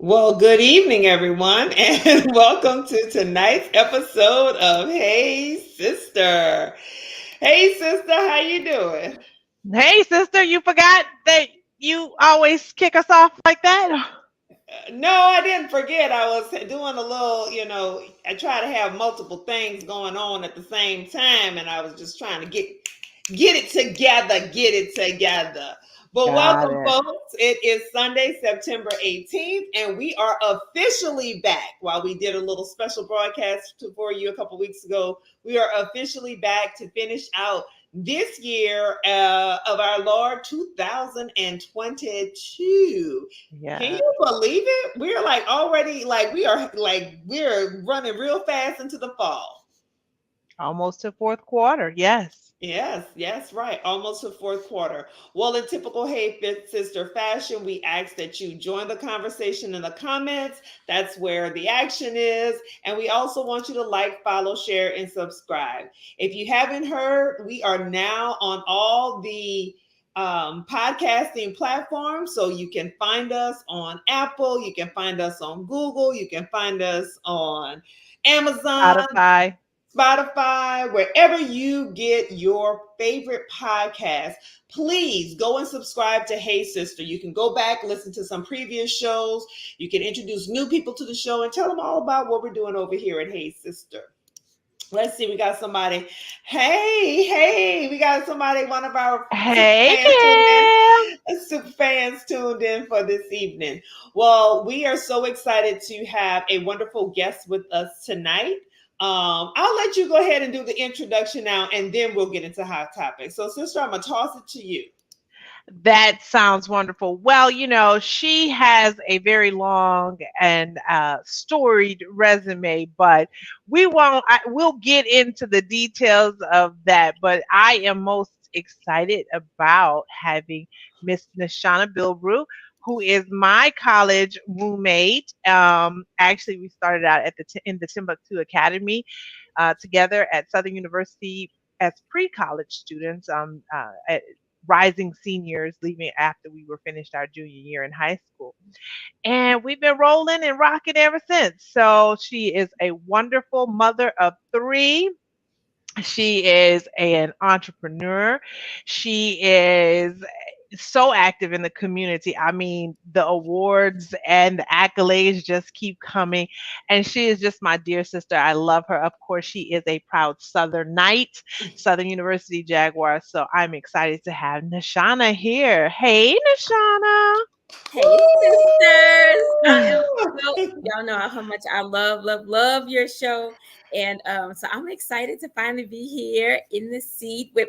Well, good evening, everyone, and welcome to tonight's episode of Hey Sister. Hey Sister, how you doing? Hey, sister, you forgot that you always kick us off like that? No, I didn't forget. I was doing a little, I try to have multiple things going on at the same time, and I was just trying to get it together, get it together. But Got welcome, it. folks. It is Sunday, September 18th, and we are officially back. While we did a little special broadcast for you a couple weeks ago, we are officially back to finish out this year of our Lord 2022. Can Yeah, you believe it? We're like already we're running real fast into the fall. almost to fourth quarter. Yes. Yes, yes, right. Almost to fourth quarter. Well, in typical Hey Fit Sister fashion, we ask that you join the conversation in the comments. That's where the action is. And we also want you to like, follow, share, and subscribe. If you haven't heard, we are now on all the podcasting platforms. So you can find us on Apple, you can find us on Google, you can find us on Amazon, Spotify. Spotify, wherever you get your favorite podcast, please go and subscribe to Hey Sister. You can go back, listen to some previous shows. You can introduce new people to the show and tell them all about what we're doing over here at Hey Sister. Let's see, we got somebody. Hey, we got somebody, one of our Hey, Kim. super fans tuned in for this evening. Well, we are so excited to have a wonderful guest with us tonight. I'll let you go ahead and do the introduction now, and then we'll get into hot topics. So, sister, I'm gonna toss it to you. That sounds wonderful. Well, she has a very long and storied resume, but we'll get into the details of that. But I am most excited about having Miss Neshana Bilbrew, who is my college roommate. Actually, we started out in the Timbuktu Academy together at Southern University as pre-college students. Rising seniors leaving after we were finished our junior year in high school. And we've been rolling and rocking ever since. So she is a wonderful mother of three. She is an entrepreneur. She is so active in the community. I mean, the awards and the accolades just keep coming. And she is just my dear sister. I love her. Of course, she is a proud Southernite, Southern University Jaguar. So I'm excited to have Neshana here. Hey, Neshana. Hey sisters, I am so y'all know how much I love your show, and so I'm excited to finally be here in the seat with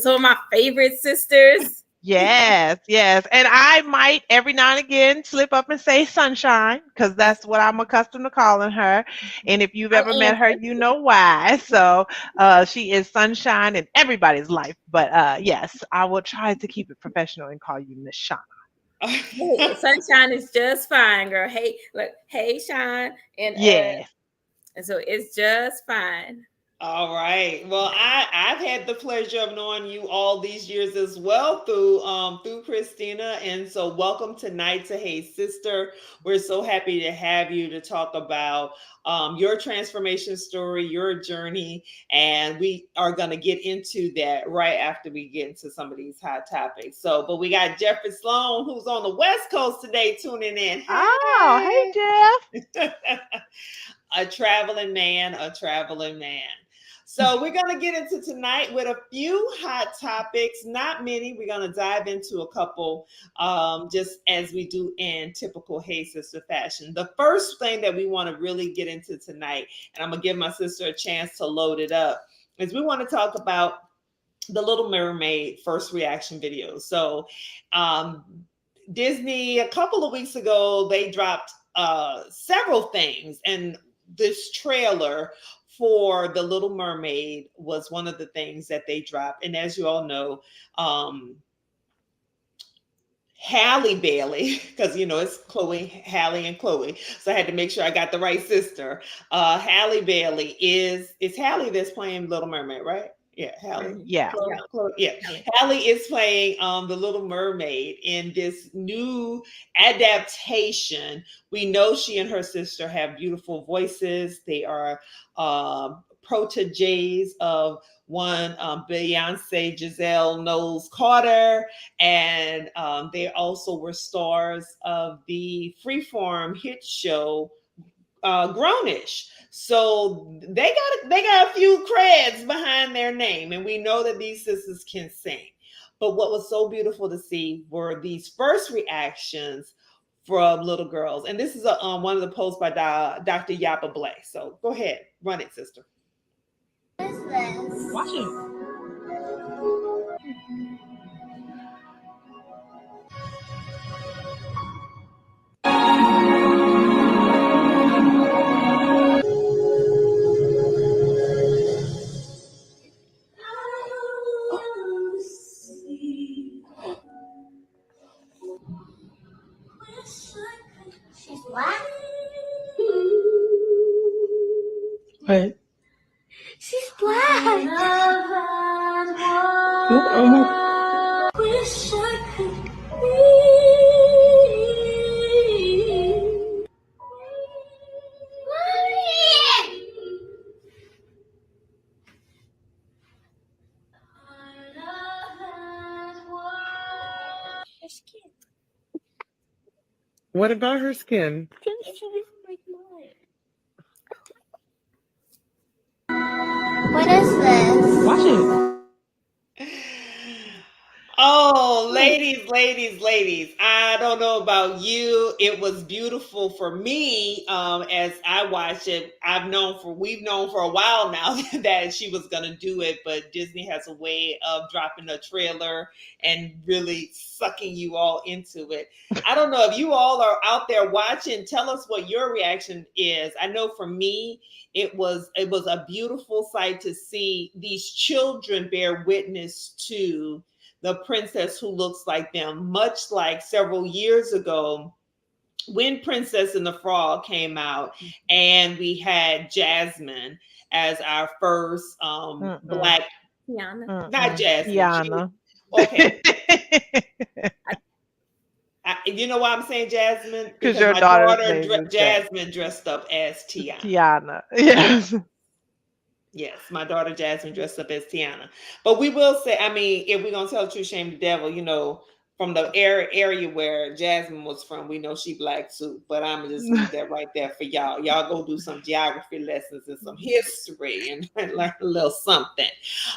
some of my favorite sisters. Yes, yes. And I might every now and again slip up and say sunshine because that's what I'm accustomed to calling her. And if you've I'll ever met her, answer. you know why. So she is sunshine in everybody's life. But yes, I will try to keep it professional and call you Nishana. Hey, sunshine is just fine, girl. Hey, look, hey, Sean, Yes. and so it's just fine. All right. Well, I've had the pleasure of knowing you all these years as well through Christina, and so welcome tonight to Hey Sister. We're so happy to have you to talk about your transformation story, your journey, and we are going to get into that right after we get into some of these hot topics. So, but we got Jeffrey Sloan who's on the West Coast today tuning in. Oh, hey, Hey. Jeff. A traveling man, a traveling man. So we're going to get into tonight with a few hot topics, not many. We're going to dive into a couple, just as we do in typical Hey Sister fashion. The first thing that we want to really get into tonight, and I'm going to give my sister a chance to load it up, is we want to talk about the Little Mermaid first reaction videos. So um, Disney, a couple of weeks ago, they dropped several things, and this trailer for The Little Mermaid was one of the things that they dropped. And as you all know, Halle Bailey, because it's Chloe, Halle, and Chloe. So I had to make sure I got the right sister. Halle Bailey is Halle that's playing Little Mermaid, right? Yeah, Hallie. Yeah. Yeah, Chloe. Hallie is playing the Little Mermaid in this new adaptation. We know she and her sister have beautiful voices. They are proteges of one Beyonce Giselle Knowles Carter, and they also were stars of the Freeform hit show Grownish. So they got a few creds behind their name, and we know that these sisters can sing. But what was so beautiful to see were these first reactions from little girls, and this is one of the posts by Dr. Yapa Blay. So go ahead, run it, sister. What is this? Watch it. She's black. Right. She's black. Oh my. Wish I could be. Her skin. What about her skin? She doesn't like mine. What is this? Watch it. Oh, ladies. I don't know about you. It was beautiful for me as I watched it. We've known for a while now that she was going to do it, but Disney has a way of dropping a trailer and really sucking you all into it. I don't know if you all are out there watching. Tell us what your reaction is. I know for me, it was a beautiful sight to see these children bear witness to the princess who looks like them, much like several years ago when Princess and the Frog came out, and we had Jasmine as our first black, Tiana. not Jasmine. Tiana. Okay. You know why I'm saying Jasmine? Because your my daughter's name is Jasmine dressed up as Tiana. Tiana. Yes. Yes, my daughter Jasmine dressed up as Tiana. But we will say, I mean, if we're gonna tell the truth, shame the devil, from the area where Jasmine was from, we know she black too. But I'm gonna just leave that right there for y'all. Y'all go do some geography lessons and some history and learn a little something.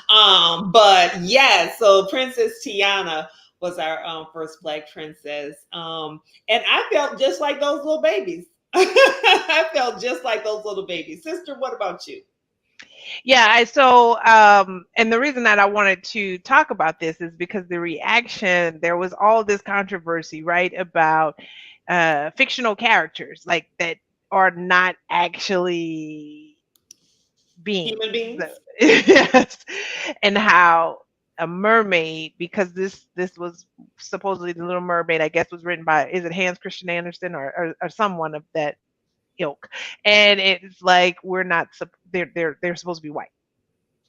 But yeah, so Princess Tiana was our first black princess. And I felt just like those little babies. I felt just like those little babies. Sister, what about you? Yeah, and the reason that I wanted to talk about this is because there was all this controversy, right, about fictional characters like that are not actually beings. Human beings? Yes. And how a mermaid, because this was supposedly the Little Mermaid, I guess was written by, is it Hans Christian Andersen or someone of that ilk, and it's like we're not they're supposed to be white.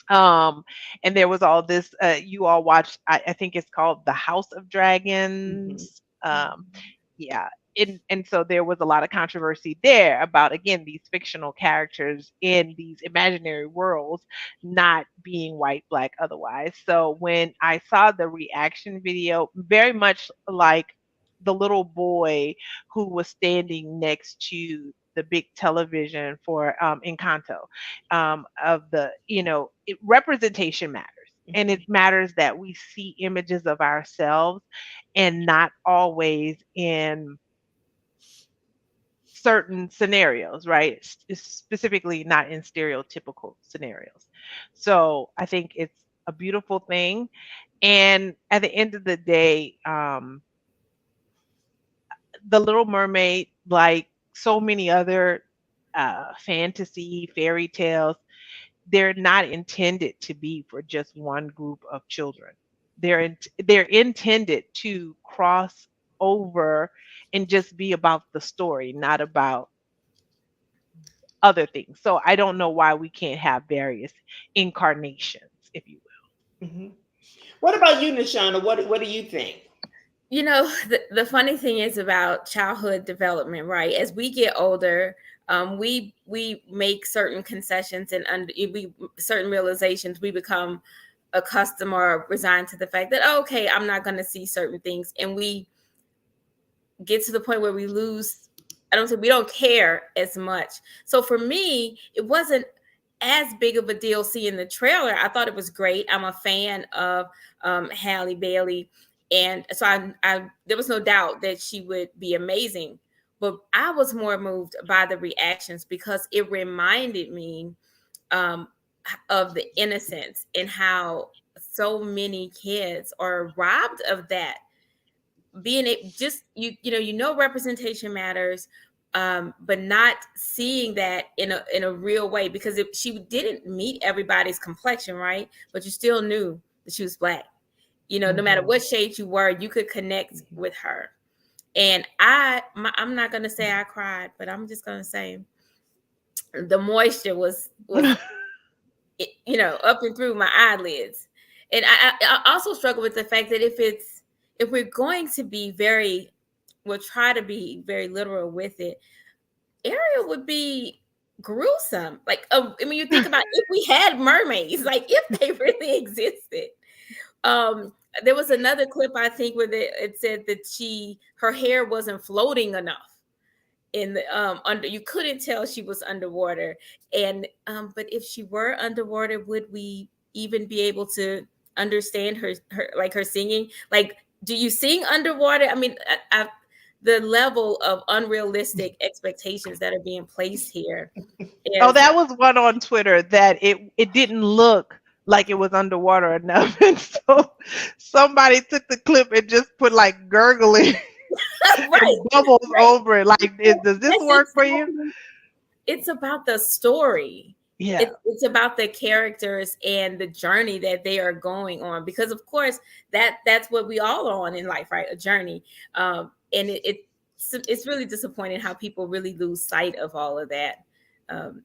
And there was all this you all watched, I think it's called The House of Dragons. Yeah. And so there was a lot of controversy there about, again, these fictional characters in these imaginary worlds not being white, black, otherwise. So when I saw the reaction video, very much like the little boy who was standing next to the big television for Encanto, of the, representation matters. And it matters that we see images of ourselves and not always in certain scenarios, right? Specifically not in stereotypical scenarios. So I think it's a beautiful thing. And at the end of the day, The Little Mermaid, like so many other fantasy fairy tales, they're not intended to be for just one group of children. They're intended to cross over and just be about the story, not about other things. So I don't know why we can't have various incarnations, if you will. Mhm. What about you, Neshana? What do you think? You know, the funny thing is about childhood development, right? As we get older, we make certain concessions and we certain realizations. We become accustomed or resigned to the fact that, oh, okay, I'm not going to see certain things, and we get to the point where we lose. I don't say we don't care as much. So for me, it wasn't as big of a deal seeing the trailer. I thought it was great. I'm a fan of Halle Bailey, and so I there was no doubt that she would be amazing. But I was more moved by the reactions because it reminded me um, of the innocence and how so many kids are robbed of that. Being it just you know representation matters, but not seeing that in a real way, because she didn't meet everybody's complexion, right? But you still knew that she was black. No matter Mhm. what shade you were, you could connect with her. And I'm not gonna say I cried, but I'm just gonna say the moisture was up and through my eyelids. And I also struggle with the fact that if we're going to be we'll try to be very literal with it, Ariel would be gruesome. Like, I mean, you think about if we had mermaids, like if they really existed. There was another clip, I think, where it said that her hair wasn't floating enough in the under, you couldn't tell she was underwater. And but if she were underwater, would we even be able to understand her singing? Like, do you sing underwater? I mean, the level of unrealistic expectations that are being placed here Oh, is that was one on Twitter that it didn't look like it was underwater enough. And so somebody took the clip and just put like gurgling right, and bubbles right. over it. Like, does this That's work for you? exactly. It's about the story. Yeah. It's about the characters and the journey that they are going on, because of course that's what we all are on in life, right? A journey. And it's really disappointing how people really lose sight of all of that. um,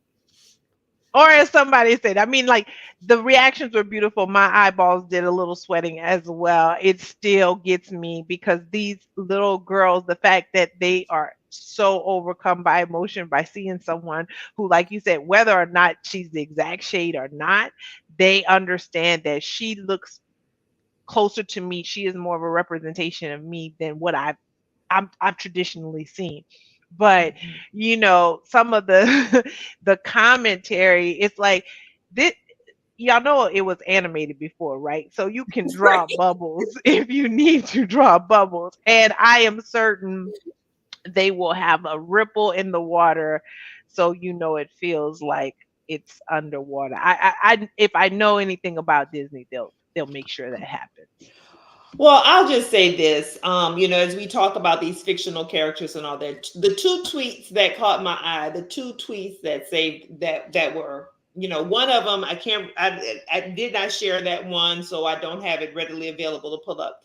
Or as somebody said, I mean, like the reactions were beautiful. My eyeballs did a little sweating as well. It still gets me because these little girls, the fact that they are so overcome by emotion by seeing someone who, like you said, whether or not she's the exact shade or not, they understand that she looks closer to me. She is more of a representation of me than what I've traditionally seen. But some of the the commentary, it's like this. Y'all know it was animated before, right? So you can draw right. bubbles if you need to draw bubbles. And I am certain they will have a ripple in the water so it feels like it's underwater. If I know anything about Disney, they'll make sure that happens. Well, I'll just say this. As we talk about these fictional characters and all that, the two tweets that caught my eye, the two tweets that saved that were, one of them I did not share that one, so I don't have it readily available to pull up.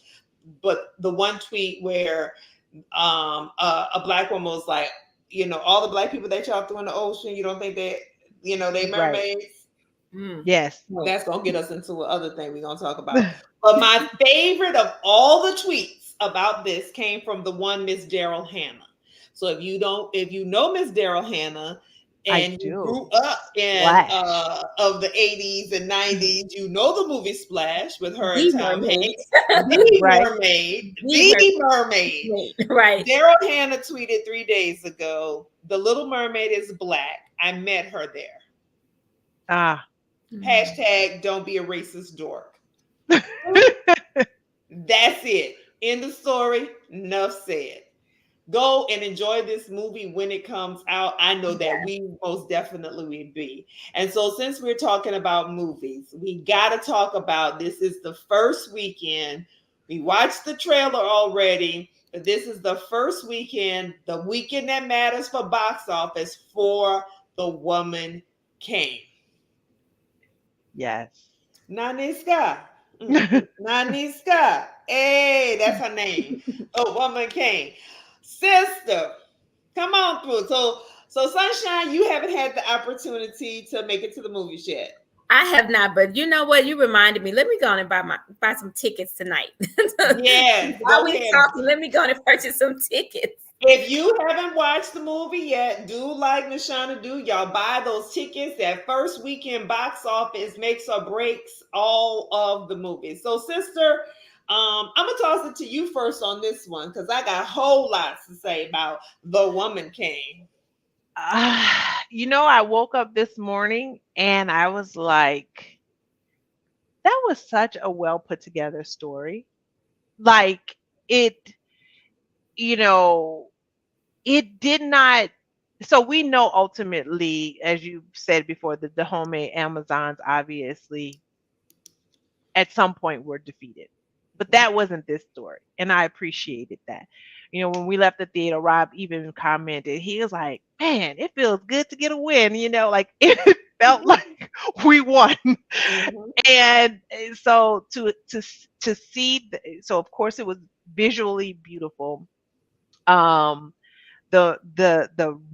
But the one tweet where a black woman was like, all the black people that y'all threw in the ocean, you don't think that, they Right. mermaids? Yes. That's gonna get us into another thing we're gonna talk about. But my favorite of all the tweets about this came from the one Miss Daryl Hannah. So if you know Miss Daryl Hannah I and you do. grew up in Splash. of the 80s and 90s, you know the movie Splash with her and The Tom mermaid. Hanks. The Right. mermaid. The The mermaid. mermaid. Right. Daryl Hannah tweeted 3 days ago, the Little Mermaid is black. I met her there. Ah. Hashtag don't be a racist dork. That's it. End of story. Enough said. Go and enjoy this movie when it comes out. I know that we most definitely will be. And so, since we're talking about movies, we got to talk about this. Is the first weekend. We watched the trailer already, but this is the first weekend, the weekend that matters for box office for The Woman King. Yes. Naniska. Naniska. Hey, that's her name. Oh, Woman King. Sister, come on through. So Sunshine, you haven't had the opportunity to make it to the movies yet. I have not, but you know what? You reminded me. Let me go on and buy some tickets tonight. Yes, While go we ahead. talking, let me go on and purchase some tickets. If you haven't watched the movie yet, do like Neshana do. Y'all buy those tickets. That first weekend box office makes or breaks all of the movies. So, sister, I'm gonna toss it to you first on this one because I got whole lots to say about The Woman King. I woke up this morning and I was like, that was such a well put together story. Like it, you know, it did not. So we know ultimately, as you said before, that the homemade Amazons obviously at some point were defeated. But that wasn't this story. And I appreciated that. When we left the theater, Rob even commented, he was like, man, it feels good to get a win. Like it felt like we won. Mhm. And so to see, so of course it was visually beautiful. The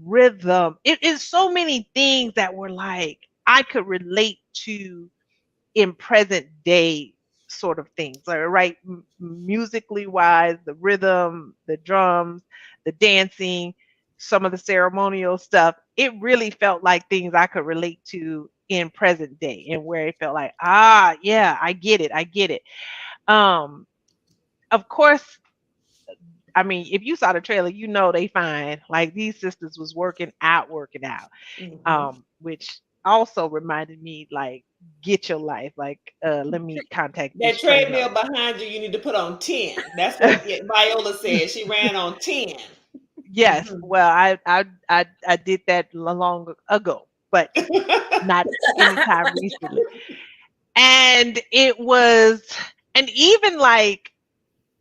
rhythm, it is so many things that were like, I could relate to in present day sort of things, like, right? Musically wise, the rhythm, the drums, the dancing, some of the ceremonial stuff, it really felt like things I could relate to in present day, and where it felt like, yeah, I get it. um of course, I mean, if you saw the trailer, they fine. Like, these sisters was working out, Mhm. which also reminded me, like, get your life. Like, let me contact That this trainer. treadmill behind you, you need to put on 10. That's what Viola said. She ran on 10. Yes, Mhm. well, I did that long ago, but not anytime recently. And it was, and even like,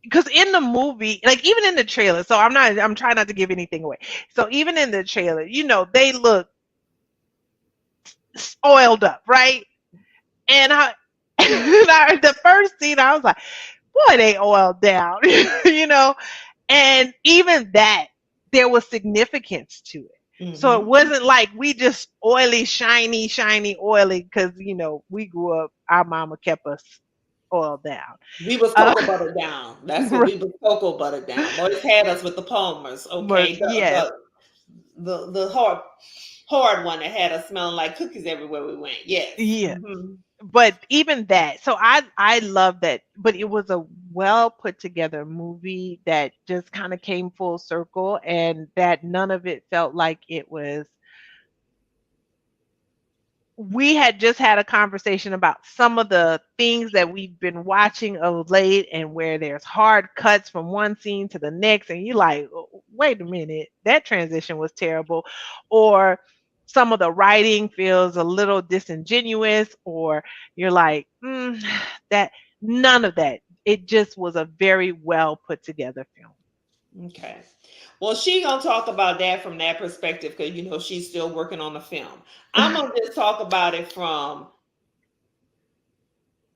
because in the movie, like even in the trailer, so I'm trying not to give anything away. So even in the trailer, they look oiled up, right? And the first scene, I was like, boy, they oiled down, you know? And even that, there was significance to it. So it Mhm. wasn't like we just oily, shiny, oily, because, we grew up, our mama kept us oiled down. We was Uh, cocoa butter down. That's what we was cocoa butter down. Always had us with the Palmers. but Okay, yes, the hard one that had us smelling like cookies everywhere we went. Yes. yeah. Hmm. But even that, so I love that, but it was a well put together movie that just kind of came full circle, and that none of it felt like it was. We had just had a conversation about some of the things that we've been watching of late, and where there's hard cuts from one scene to the next, and you're like, wait a minute, that transition was terrible. Or some of the writing feels a little disingenuous, or you're like, that none of that. It just was a very well put together film. Okay. Well, she gonna talk about that from that perspective because she's still working on the film. I'm gonna just talk about it from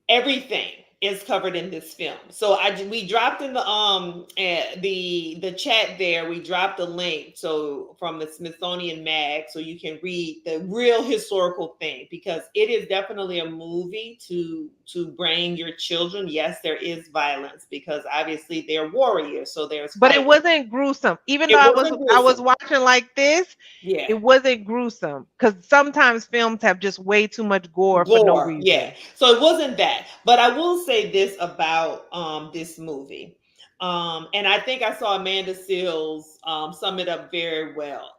everything is covered in this film. So we dropped in the chat there. We dropped a link so from the Smithsonian Mag so you can read the real historical thing because it is definitely a movie to bring your children. Yes, there is violence because obviously they're warriors, so there's But it fighting. wasn't gruesome. Even though It I was wasn't I was gruesome. watching like this, Yeah. it wasn't gruesome, because sometimes films have just way too much gore for no Gore, yeah. reason. So it wasn't that. But I will say this about this movie. And I think I saw Amanda Seals sum it up very well.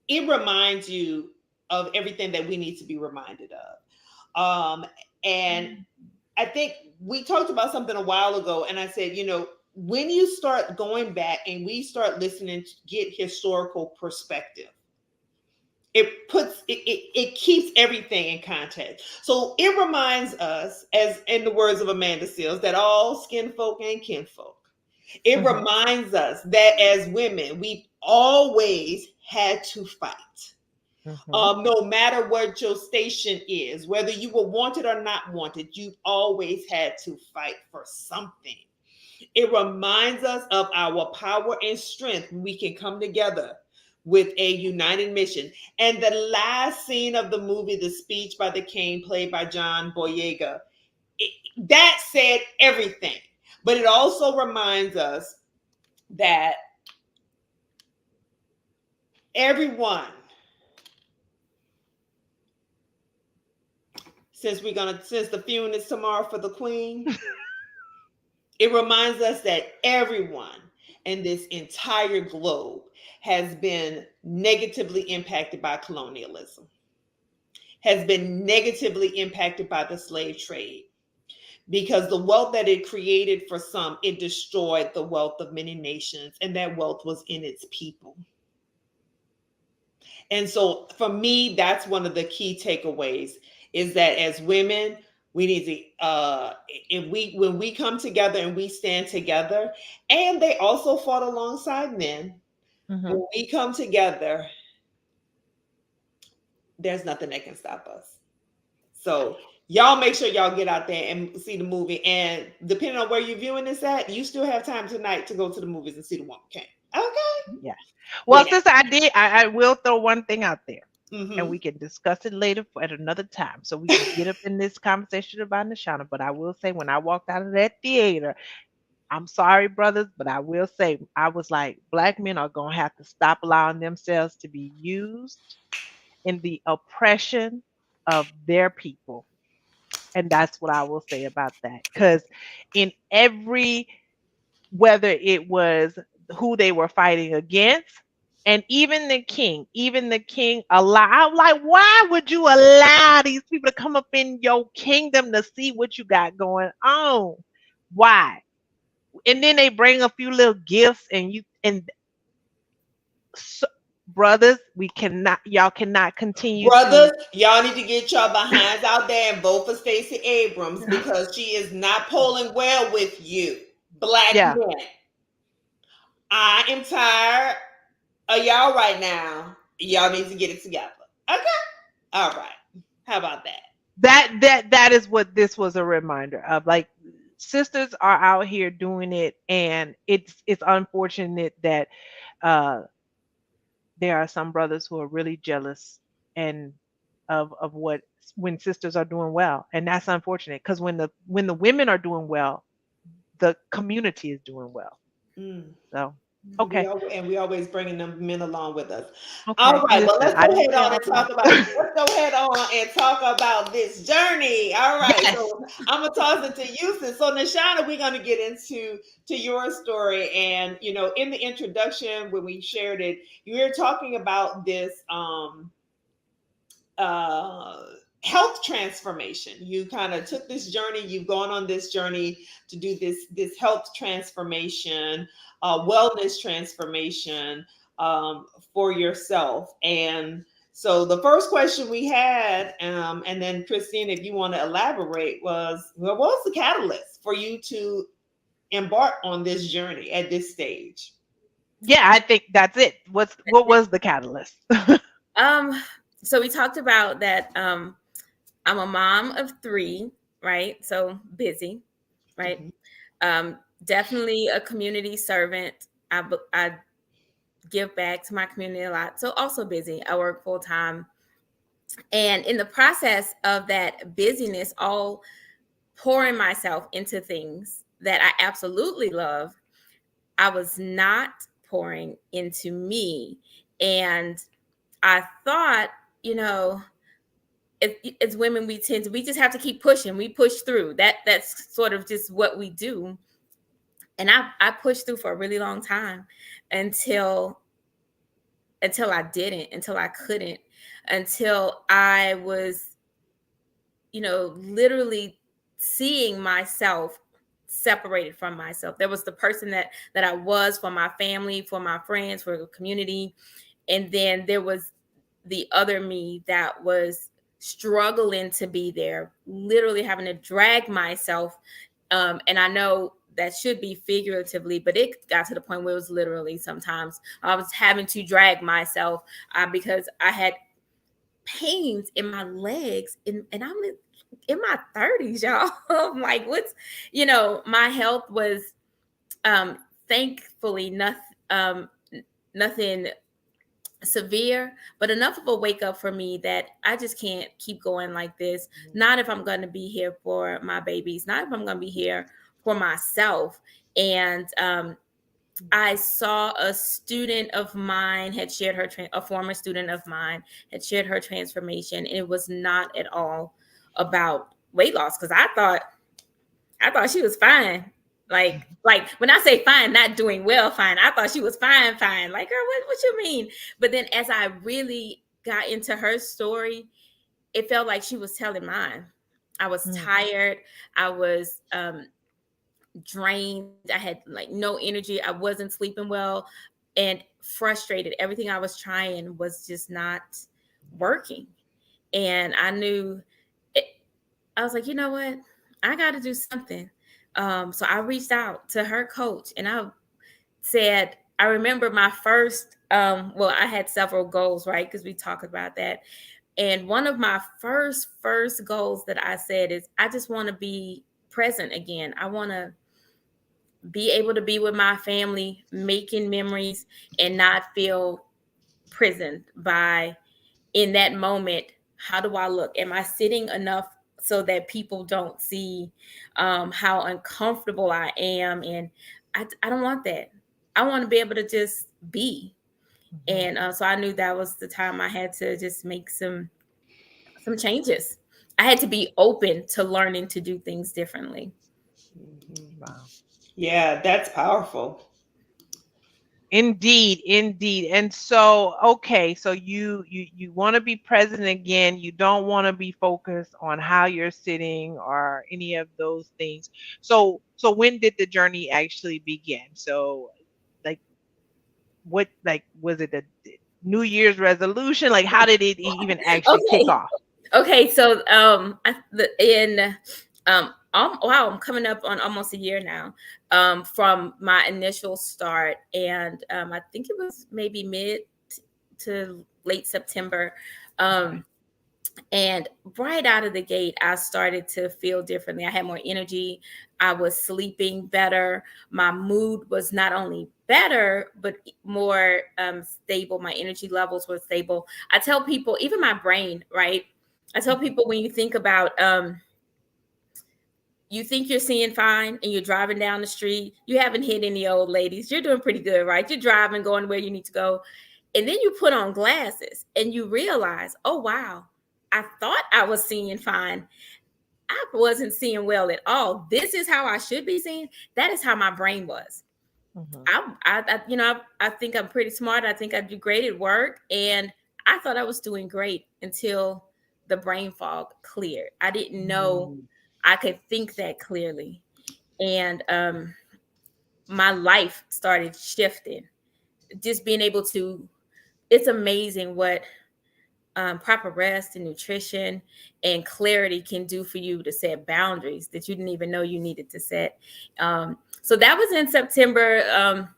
It reminds you of everything that we need to be reminded of. And I think we talked about something a while ago, and I said, when you start going back and we start listening to get historical perspective, it keeps everything in context. So it reminds us, as in the words of Amanda Seals, that all skin folk ain't kinfolk. It Mhm, reminds us that as women, we always had to fight. mhm, No matter what your station is, whether you were wanted or not wanted, you always had to fight for something. It reminds us of our power and strength when we can come together with a united mission. And the last scene of the movie, the speech by the king, played by John Boyega, that said everything. But it also reminds us that everyone, since the funeral is tomorrow for the queen, it reminds us that everyone in this entire globe has been negatively impacted by colonialism, has been negatively impacted by the slave trade, because the wealth that it created for some, it destroyed the wealth of many nations, and that wealth was in its people. And so for me, that's one of the key takeaways, is that as women, we need to when we come together and we stand together, and they also fought alongside men. Mm-hmm. When we come together, there's nothing that can stop us. So y'all make sure y'all get out there and see the movie. And depending on where you're viewing this at, you still have time tonight to go to the movies and see the one. Okay. Yeah. Well, Yeah. sister, I will throw one thing out there, and Mm-hmm. we can discuss it later at another time, so we can get up in this conversation about Neshana. But I will say, when I walked out of that theater, I'm sorry, brothers, but I will say, I was like, Black men are going to have to stop allowing themselves to be used in the oppression of their people. And that's what I will say about that. Because in every, whether it was who they were fighting against, and even the king allow, I'm like, why would you allow these people to come up in your kingdom to see what you got going on? Why? And then they bring a few little gifts, and so, brothers, y'all cannot continue Brothers, to. y'all need to get your behinds out there and vote for Stacey Abrams, because she is not polling well with you, Black Yeah, men. I am tired of y'all right now. Y'all need to get it together. Okay. All right. How about that? that is what this was a reminder of. Like, sisters are out here doing it, and it's unfortunate that uh there are some brothers who are really jealous and of what, when sisters are doing well, and that's unfortunate, because when the women are doing well, the community is doing well. Mm. So We okay. always bringing them men along with us. All Okay, right, well, listen, let's I go didn't ahead say on all and talk about that. this journey. All right, Yes. so I'm gonna toss it to you. So Neshana, we're gonna get into your story, and in the introduction when we shared it, you were talking about this uh health transformation. You kind of took this journey, you've gone on this journey to do this health transformation, wellness transformation, for yourself. And so the first question we had, and then Christine, if you want to elaborate, was, well, what was the catalyst for you to embark on this journey at this stage? Yeah, I think that's it. What was the catalyst? Um, so we talked about that. I'm a mom of three, right? So busy, right? Mhm. Definitely a community servant. I give back to my community a lot. So also busy. I work full time. And in the process of that busyness, all pouring myself into things that I absolutely love, I was not pouring into me. And I thought, as women, we just have to keep pushing. We push through. That's sort of just what we do. And I pushed through for a really long time until I didn't, until I couldn't, until I was, literally seeing myself separated from myself. There was the person that I was for my family, for my friends, for the community, and then there was the other me that was struggling to be there, literally having to drag myself. And I know that should be figuratively, but it got to the point where it was literally. Sometimes I was having to drag myself because I had pains in my legs, and I'm in my 30s, y'all. I'm like, my health was thankfully nothing severe, but enough of a wake up for me that I just can't keep going like this. Not if I'm going to be here for my babies, not if I'm going to be here for myself. And I saw a student of mine had shared her, a former student of mine had shared her transformation. And it was not at all about weight loss, because I thought she was fine. Like when I say fine, not doing well, fine. I thought she was fine. Like, girl, what you mean? But then as I really got into her story, it felt like she was telling mine. I was tired. I was drained. I had like no energy. I wasn't sleeping well and frustrated. Everything I was trying was just not working. And I knew it, I was like, you know what? I got to do something. So I reached out to her coach and I said, I remember my first, well, I had several goals, right? Because we talked about that. And one of my first goals that I said is, I just want to be present again. I want to be able to be with my family, making memories, and not feel prisoned by, in that moment, how do I look? Am I sitting enough so that people don't see how uncomfortable I am? And I don't want that. I want to be able to just be. And so I knew that was the time I had to just make some changes. I had to be open to learning to do things differently. Wow. Yeah, that's powerful. Indeed, indeed. And so, okay, so you want to be present again. You don't want to be focused on how you're sitting or any of those things. So when did the journey actually begin? So, like, what, like, was it a New Year's resolution? Like, how did it even actually kick Okay. off? Okay, so wow, I'm coming up on almost a year now from my initial start, and I think it was maybe mid to late September. And right out of the gate, I started to feel differently. I had more energy. I was sleeping better. My mood was not only better, but more stable. My energy levels were stable. I tell people, even my brain, right? I tell people, when you think about, you think you're seeing fine and you're driving down the street, you haven't hit any old ladies. You're doing pretty good, right? You're driving, going where you need to go. And then you put on glasses and you realize, oh, wow, I thought I was seeing fine. I wasn't seeing well at all. This is how I should be seeing. That is how my brain was. I think I'm pretty smart. I think I do great at work. And I thought I was doing great until the brain fog cleared. I didn't know I could think that clearly. And my life started shifting. Just being able to, it's amazing what proper rest and nutrition and clarity can do for you to set boundaries that you didn't even know you needed to set. So that was in September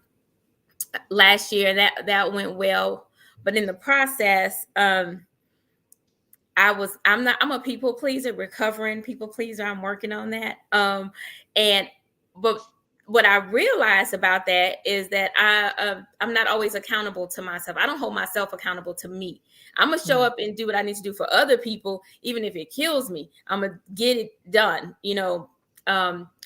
last year. That went well, but in the process, I'm a people pleaser, recovering people pleaser. I'm working on that. But what I realized about that is that I'm not always accountable to myself. I don't hold myself accountable to me. I'm gonna show up and do what I need to do for other people, even if it kills me. I'm gonna get it done,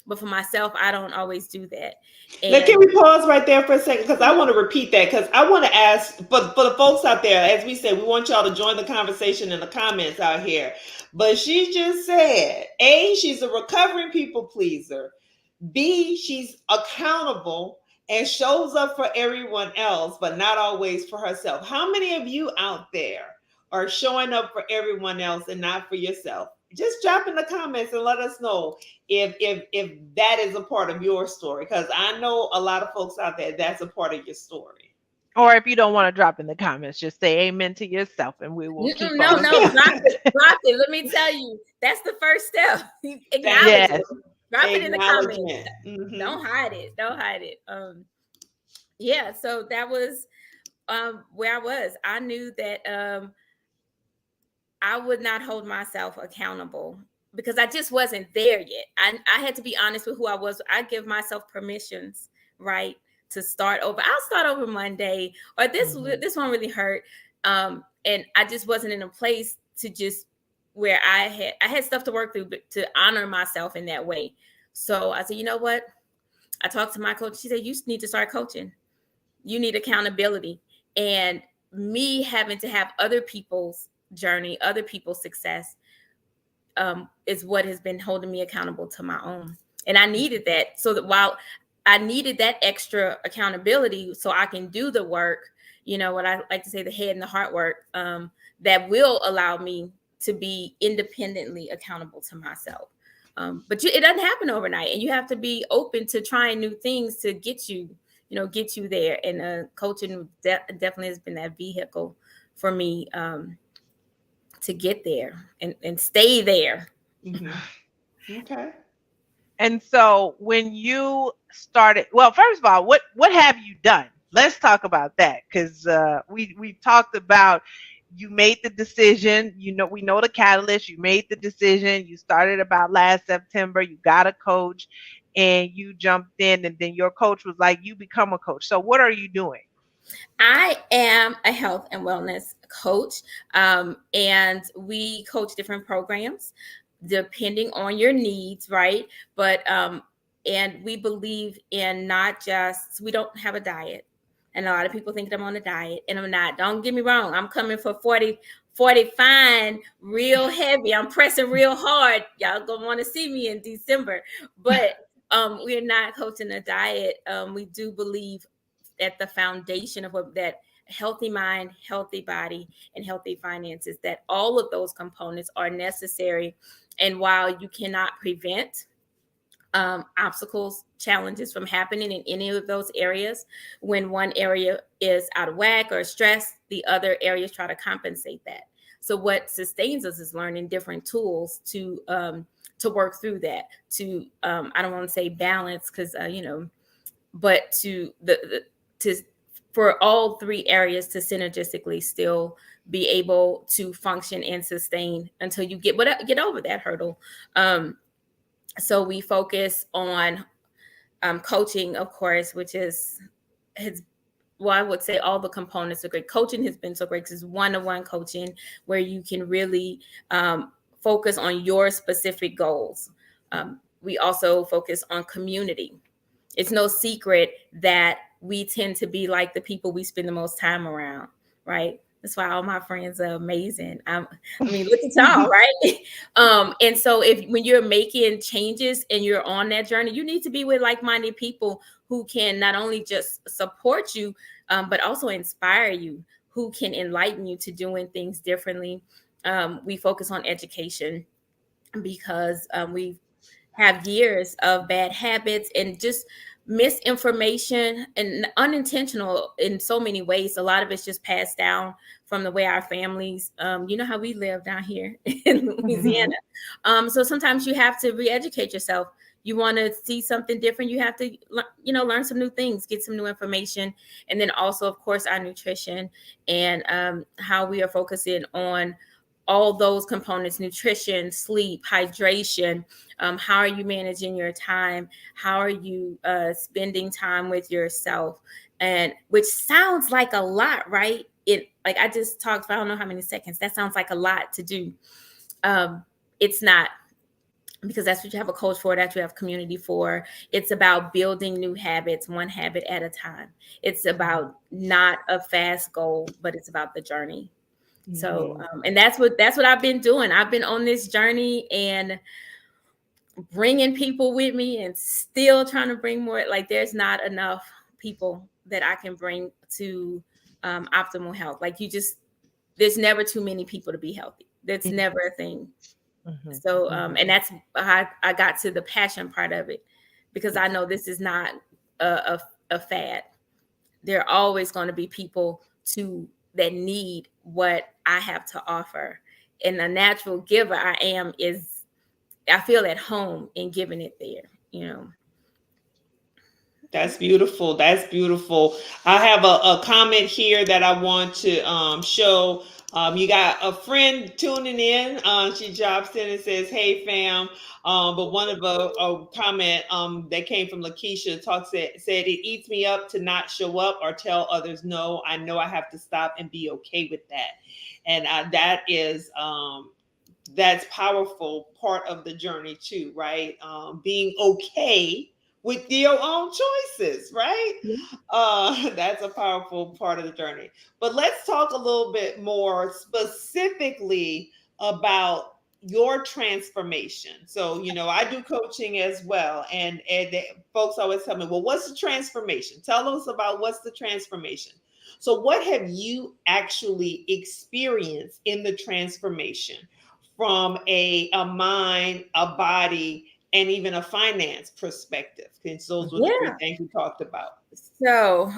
but for myself, I don't always do that. Now, And can we pause right there for a second? Because I want to repeat that. Because I want to ask, for the folks out there, as we said, we want y'all to join the conversation in the comments out here. But she just said, A, she's a recovering people pleaser. B, she's accountable and shows up for everyone else, but not always for herself. How many of you out there are showing up for everyone else and not for yourself? Just drop in the comments and let us know if that is a part of your story, because I know a lot of folks out there, that's a part of your story. Or if you don't want to drop in the comments, just say amen to yourself and we will keep no, on. drop it. Let me tell you, that's the first step. Acknowledge Yes. it. Drop it in the comments. Mm-hmm. Don't hide it. Yeah, so that was where I was. I knew that I would not hold myself accountable because I just wasn't there yet. I had to be honest with who I was. I give myself permissions, right, start over. I'll start over Monday, or this one really hurt, and I just wasn't in a place to just where I had stuff to work through, but to honor myself in that way. So I said, you know what? I talked to my coach. She said, you need to start coaching. You need accountability. And me having to have other people's journey, other people's success, is what has been holding me accountable to my own. And I needed that, so that while I needed that extra accountability so I can do the work, what I like to say, the head and the heart work, that will allow me to be independently accountable to myself. But it doesn't happen overnight, and you have to be open to trying new things to get you there. And coaching definitely has been that vehicle for me, to get there and stay there. Okay. And so when you started, well, first of all, what have you done? Let's talk about that, because we've talked about, you made the decision. We know the catalyst. You made the decision. You started about last September. You got a coach, and you jumped in, and then your coach was like, you become a coach. So what are you doing? I am a health and wellness coach, and we coach different programs depending on your needs, right? But and we believe in not just, we don't have a diet. And a lot of people think that I'm on a diet, and I'm not. Don't get me wrong. I'm coming for 40 fine, real heavy. I'm pressing real hard. Y'all gonna want to see me in December. But we're not coaching a diet. We do believe at the foundation of that healthy mind, healthy body, and healthy finances, that all of those components are necessary. And while you cannot prevent obstacles, challenges from happening in any of those areas, when one area is out of whack or stressed, the other areas try to compensate that. So what sustains us is learning different tools to work through that, to I don't want to say balance, because but for all three areas to synergistically still be able to function and sustain until you get over that hurdle. So we focus on coaching, of course, which I would say all the components are great. Coaching has been so great because it's one-on-one coaching where you can really focus on your specific goals. We also focus on community. It's no secret that we tend to be like the people we spend the most time around, right? That's why all my friends are amazing. I mean, look at y'all, right? And so when you're making changes and you're on that journey, you need to be with like-minded people who can not only just support you, but also inspire you, who can enlighten you to doing things differently. We focus on education because we have years of bad habits and just misinformation and unintentional in so many ways. A lot of it's just passed down from the way our families, you know how we live down here in Louisiana. So sometimes you have to re-educate yourself. You want to see something different, you have to, learn some new things, get some new information. And then also, of course, our nutrition and how we are focusing on all those components: nutrition, sleep, hydration. How are you managing your time? How are you spending time with yourself? And which sounds like a lot, right? Like I just talked for I don't know how many seconds. That sounds like a lot to do. It's not, because that's what you have a coach for. That's what you have community for. It's about building new habits, one habit at a time. It's about not a fast goal, but it's about the journey. So, and that's what I've been doing. I've been on this journey and bringing people with me, and still trying to bring more. Like there's not enough people that I can bring to optimal health. Like there's never too many people to be healthy. That's never a thing. So, and that's how I got to the passion part of it, because I know this is not a fad. There are always going to be people that need what I have to offer. And the natural giver I am I feel at home in giving it there, That's beautiful. That's beautiful. I have a comment here that I want to show You got a friend tuning in. She drops in and says, "Hey, fam." But one of a comment that came from Lakeisha said it eats me up to not show up or tell others no. I know I have to stop and be okay with that, and that's powerful part of the journey too, right? Being okay with your own choices, right? Yeah. That's a powerful part of the journey. But let's talk a little bit more specifically about your transformation. So, I do coaching as well, and folks always tell me, "Well, what's the transformation? Tell us about what's the transformation." So, what have you actually experienced in the transformation from a mind, a body, and even a finance perspective? Because those were the three Yeah. things we talked about. So,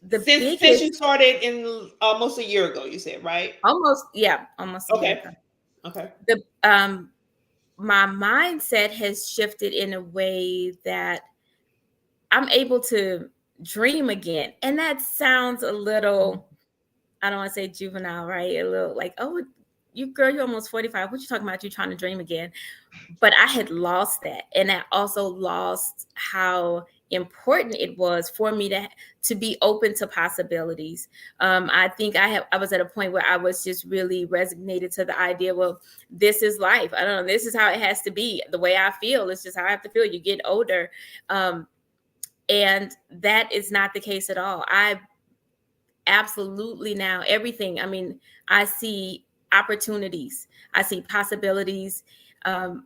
the Since biggest, you started in almost a year ago, you said, right? almost a year Okay. ago. Okay. The My mindset has shifted in a way that I'm able to dream again. And that sounds a little, I don't want to say juvenile, right? A little like, oh, you're almost 45. What you talking about? You trying to dream again? But I had lost that. And I also lost how important it was for me to be open to possibilities. I think I was at a point where I was just really resignated to the idea, well, this is life. I don't know, this is how it has to be. The way I feel, it's just how I have to feel. You get older. And that is not the case at all. I absolutely now everything. I mean, I see opportunities, I see possibilities, and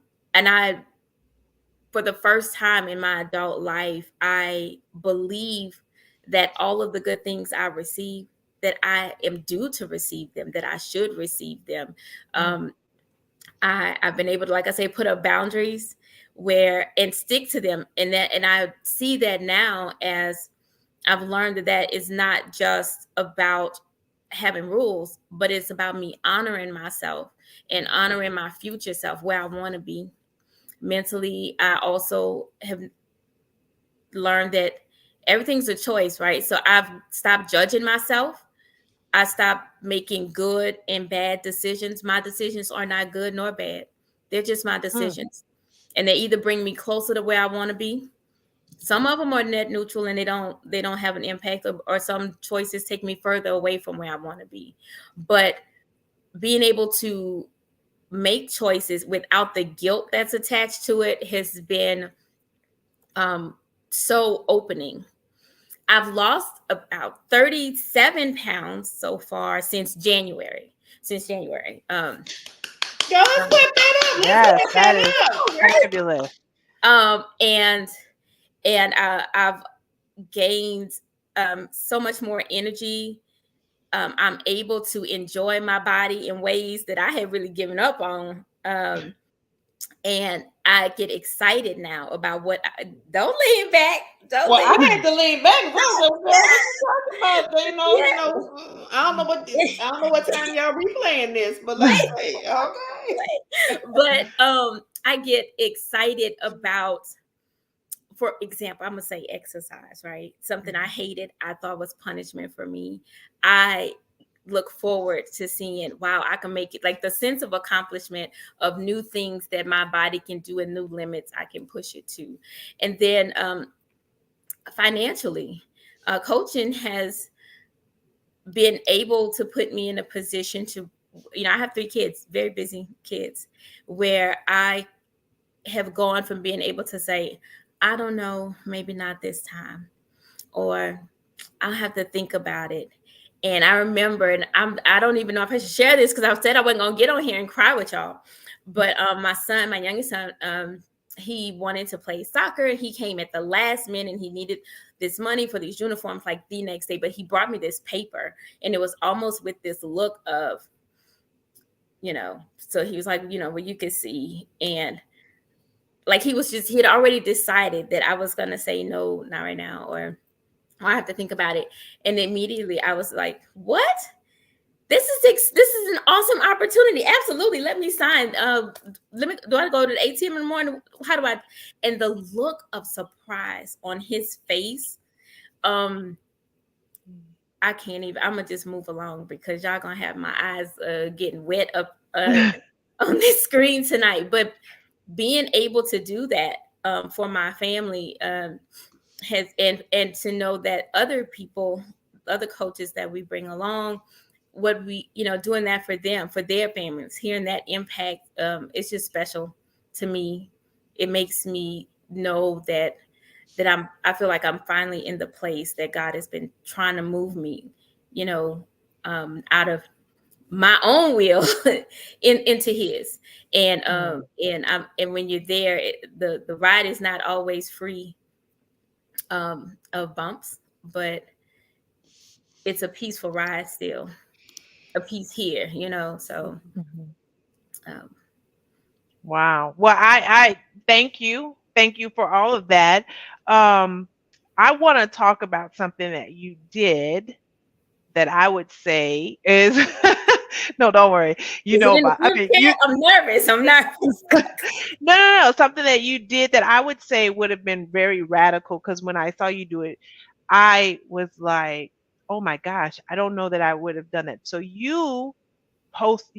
for the first time in my adult life, I believe that all of the good things I receive, that I am due to receive them, that I should receive them. Um, I've been able to, like I say, put up boundaries and stick to them, and I see that now as I've learned that is not just about having rules, but it's about me honoring myself and honoring my future self, where I want to be mentally. I also have learned that everything's a choice, right? So I've stopped judging myself. I stopped making good and bad decisions. My decisions are not good nor bad. They're just my Mm. decisions. And they either bring me closer to where I want to be. Some of them are net neutral and they don't have an impact, or some choices take me further away from where I want to be. But being able to make choices without the guilt that's attached to it has been so opening. I've lost about 37 pounds so far since January. Since January. Yo, let's clap that up. Let's Yes, clap that is that up. fabulous. Um, and I've gained so much more energy. I'm able to enjoy my body in ways that I had really given up on. And I get excited now about don't lean back. Don't Well, lean I had to lean back. Bro, what you talking about? Yeah. I don't know what time y'all replaying this, but let's see. Okay. But I get excited about, for example, I'm gonna say exercise, right? Something I hated, I thought was punishment for me. I look forward to seeing, wow, I can make it, like the sense of accomplishment of new things that my body can do and new limits I can push it to. And then financially, coaching has been able to put me in a position to, I have 3 kids, very busy kids, where I have gone from being able to say, I don't know, maybe not this time, or I'll have to think about it. And I remember, and I don't even know if I should share this because I said I wasn't gonna get on here and cry with y'all. But my youngest son, he wanted to play soccer. He came at the last minute and he needed this money for these uniforms like the next day. But he brought me this paper, and it was almost with this look of, so he was like, well, you could see. And like he had already decided that I was gonna say no, not right now, or I have to think about it. And immediately I was like, what? This is an awesome opportunity. Absolutely. Let me sign. Do I go to the ATM in the morning? How do I? And the look of surprise on his face, I I can't even. I'm gonna just move along because y'all gonna have my eyes getting wet up on this screen tonight. But being able to do that for my family has and to know that other people, other coaches that we bring along, what we doing that for them, for their families, hearing that impact, it's just special to me. It makes me know that I feel like I'm finally in the place that God has been trying to move me, out of my own will into his. And when you're there, the ride is not always free of bumps, but it's a peaceful ride still, a peace here, so um, Wow. Well, I thank you. Thank you for all of that. I want to talk about something that you did that I would say is no, don't worry. You is it know in the about, I group mean, chat? I'm nervous. no, something that you did that I would say would have been very radical, because when I saw you do it, I was like, oh my gosh, I don't know that I would have done it. So you post,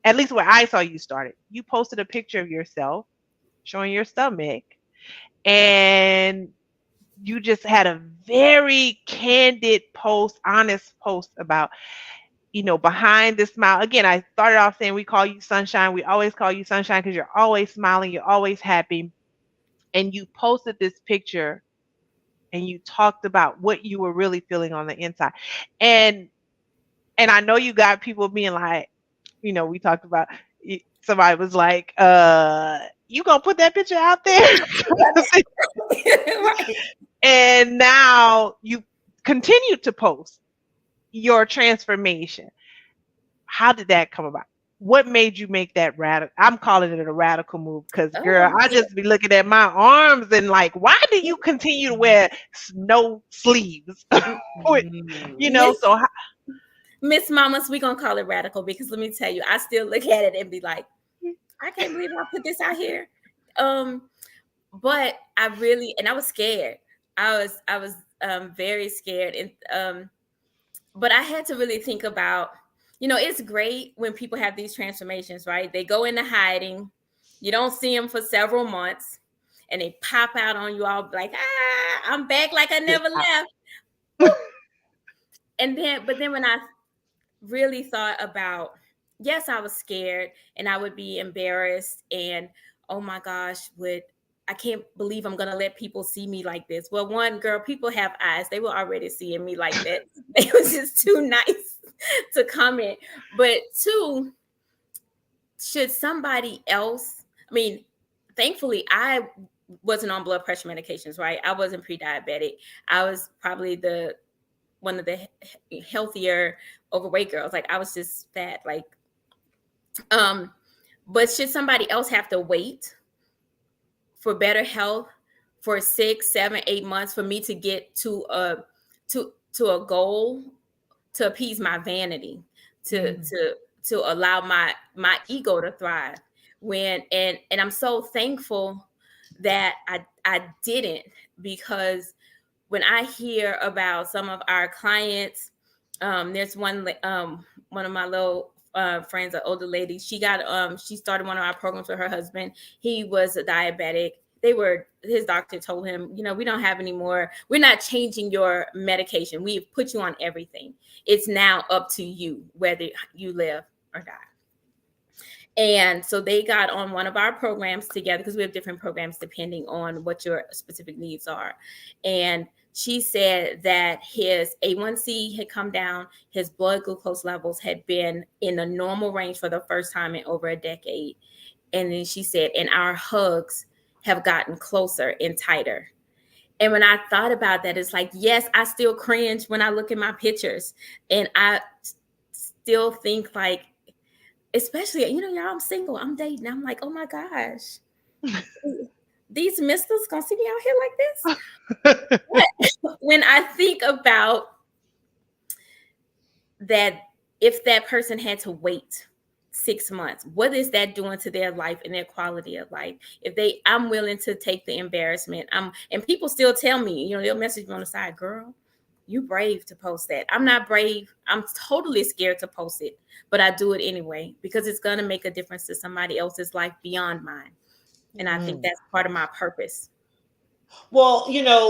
at least where I saw you started, you posted a picture of yourself showing your stomach, and you just had a very candid post, honest post about, behind the smile. Again, I started off saying we call you Sunshine. We always call you Sunshine because you're always smiling, you're always happy. And you posted this picture and you talked about what you were really feeling on the inside. And I know you got people being like, we talked about, somebody was like, you gonna put that picture out there? Right. And now you continue to post your transformation. How did that come about? What made you make that radical? I'm calling it a radical move because, girl, I just be looking at my arms and like, why do you continue to wear no sleeves? So Miss Mamas, we gonna call it radical because let me tell you, I still look at it and be like, I can't believe I put this out here. But I was scared. I was very scared, and but I had to really think about, it's great when people have these transformations, right? They go into hiding, you don't see them for several months, and they pop out on you all like, I'm back like I never left. But then when I really thought about, yes, I was scared and I would be embarrassed and, oh my gosh, I can't believe I'm going to let people see me like this. Well, one, girl, people have eyes. They were already seeing me like that. It was just too nice to comment. But two, should somebody else, thankfully I wasn't on blood pressure medications, right? I wasn't pre-diabetic. I was probably one of the healthier overweight girls. Like I was just fat, but should somebody else have to wait for better health for 6, 7, 8 months for me to get to a goal, to appease my vanity, to allow my ego to thrive? And I'm so thankful that I didn't, because when I hear about some of our clients, there's one of my little friends, an older lady. She started one of our programs with her husband. He was a diabetic. His doctor told him, we don't have any more. We're not changing your medication. We've put you on everything. It's now up to you whether you live or die. And so they got on one of our programs together, because we have different programs depending on what your specific needs are. And she said that his A1C had come down, his blood glucose levels had been in the normal range for the first time in over a decade. And then she said, and our hugs have gotten closer and tighter. And when I thought about that, it's like, yes, I still cringe when I look at my pictures. And I still think like, especially, y'all, I'm single, I'm dating. I'm like, oh my gosh, these misters gonna see me out here like this. But when I think about that, if that person had to wait 6 months, what is that doing to their life and their quality of life? I'm willing to take the embarrassment. And people still tell me, they'll message me on the side, girl, you brave to post that. I'm not brave. I'm totally scared to post it, but I do it anyway because it's going to make a difference to somebody else's life beyond mine. And I think that's part of my purpose. Well,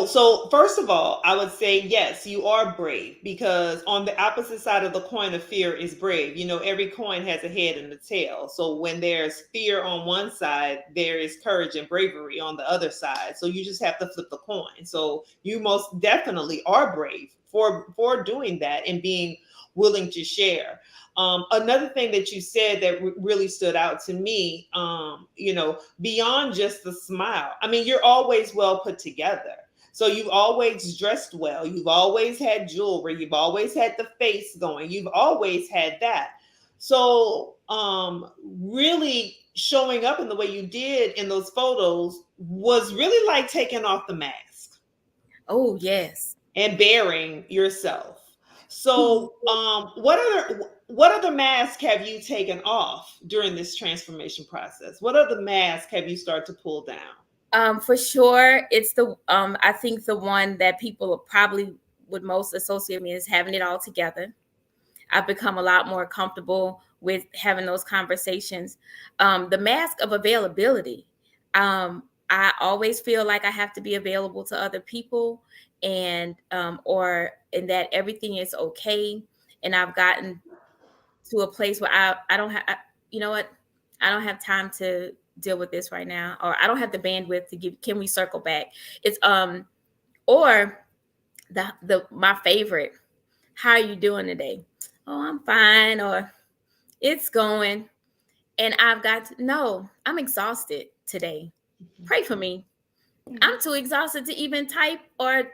so first of all, I would say yes, you are brave, because on the opposite side of the coin of fear is brave. Every coin has a head and a tail. So when there's fear on one side, there is courage and bravery on the other side. So you just have to flip the coin. So you most definitely are brave for doing that and being willing to share. Another thing that you said that really stood out to me, beyond just the smile. I mean, you're always well put together. So you've always dressed well. You've always had jewelry. You've always had the face going. You've always had that. So really showing up in the way you did in those photos was really like taking off the mask. Oh, yes. And bearing yourself. So, what other masks have you taken off during this transformation process? What other masks have you started to pull down? For sure, it's the I think the one that people probably would most associate me as having it all together. I've become a lot more comfortable with having those conversations. The mask of availability. I always feel like I have to be available to other people, and and that everything is okay. And I've gotten to a place where I don't have, you know what, I don't have time to deal with this right now, or I don't have the bandwidth to give. Can we circle back? It's or the my favorite. How are you doing today? Oh, I'm fine, or it's going. And I've got to know I'm exhausted today. Pray for me. I'm too exhausted to even type or,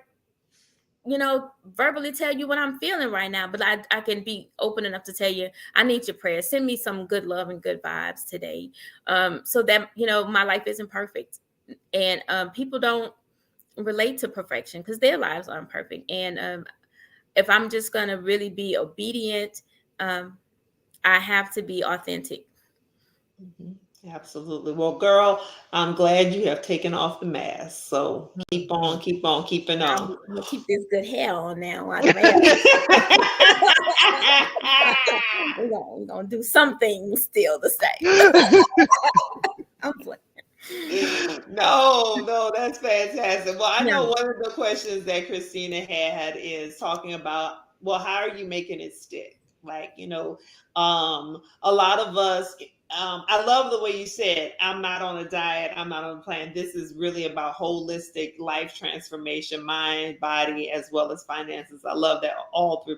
verbally tell you what I'm feeling right now. But I can be open enough to tell you, I need your prayers. Send me some good love and good vibes today. So that, my life isn't perfect. And people don't relate to perfection because their lives aren't perfect. And if I'm just going to really be obedient, I have to be authentic. Absolutely. Well, girl, I'm glad you have taken off the mask. So keep on, keeping I'm on. gonna keep this good hair on now while the mask. We're gonna do some things still the same. I'm playing. No, that's fantastic. Well, I know No. one of the questions that Christina had is talking about, well, how are you making it stick? Like, a lot of us, I love the way you said, I'm not on a diet, I'm not on a plan. This is really about holistic life transformation, mind, body, as well as finances. I love that all three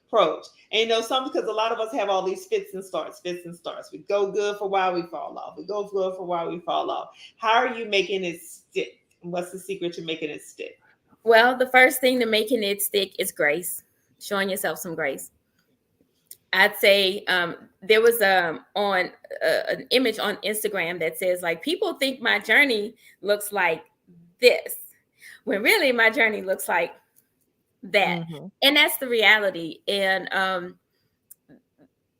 approach. And some, because a lot of us have all these fits and starts. We go good for a while, we fall off. We go good for a while, we fall off. How are you making it stick? What's the secret to making it stick? Well, the first thing to making it stick is grace, showing yourself some grace. I'd say there was on an image on Instagram that says, like, people think my journey looks like this, when really my journey looks like that. And that's the reality. And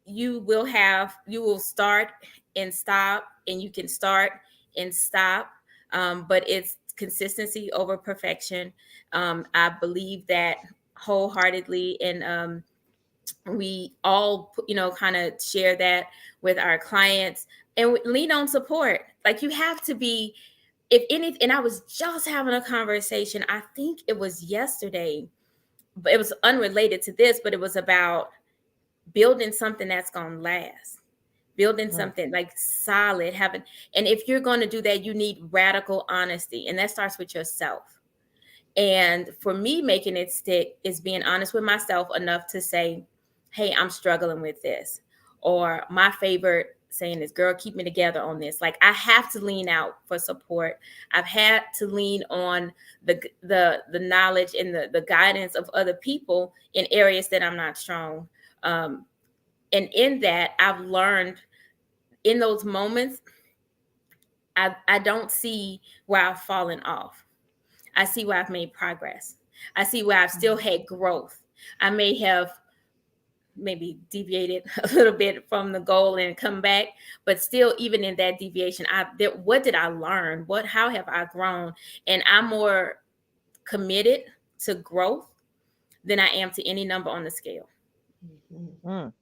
you will start and stop, and you can start and stop, but it's consistency over perfection. I believe that wholeheartedly, and we all, kind of share that with our clients, and we lean on support. Like, you have to be, if anything. And I was just having a conversation, I think it was yesterday, but it was unrelated to this, but it was about building something that's going to last, building something like solid, and if you're going to do that, you need radical honesty, and that starts with yourself. And for me, making it stick is being honest with myself enough to say, hey, I'm struggling with this. Or my favorite saying is, girl, keep me together on this. Like, I have to lean out for support. I've had to lean on the knowledge and the guidance of other people in areas that I'm not strong. And in that, I've learned in those moments, I don't see where I've fallen off. I see where I've made progress. I see where I've still had growth. I may have maybe deviated a little bit from the goal and come back, but still, even in that deviation, what did I learn? How have I grown? And I'm more committed to growth than I am to any number on the scale. Mm.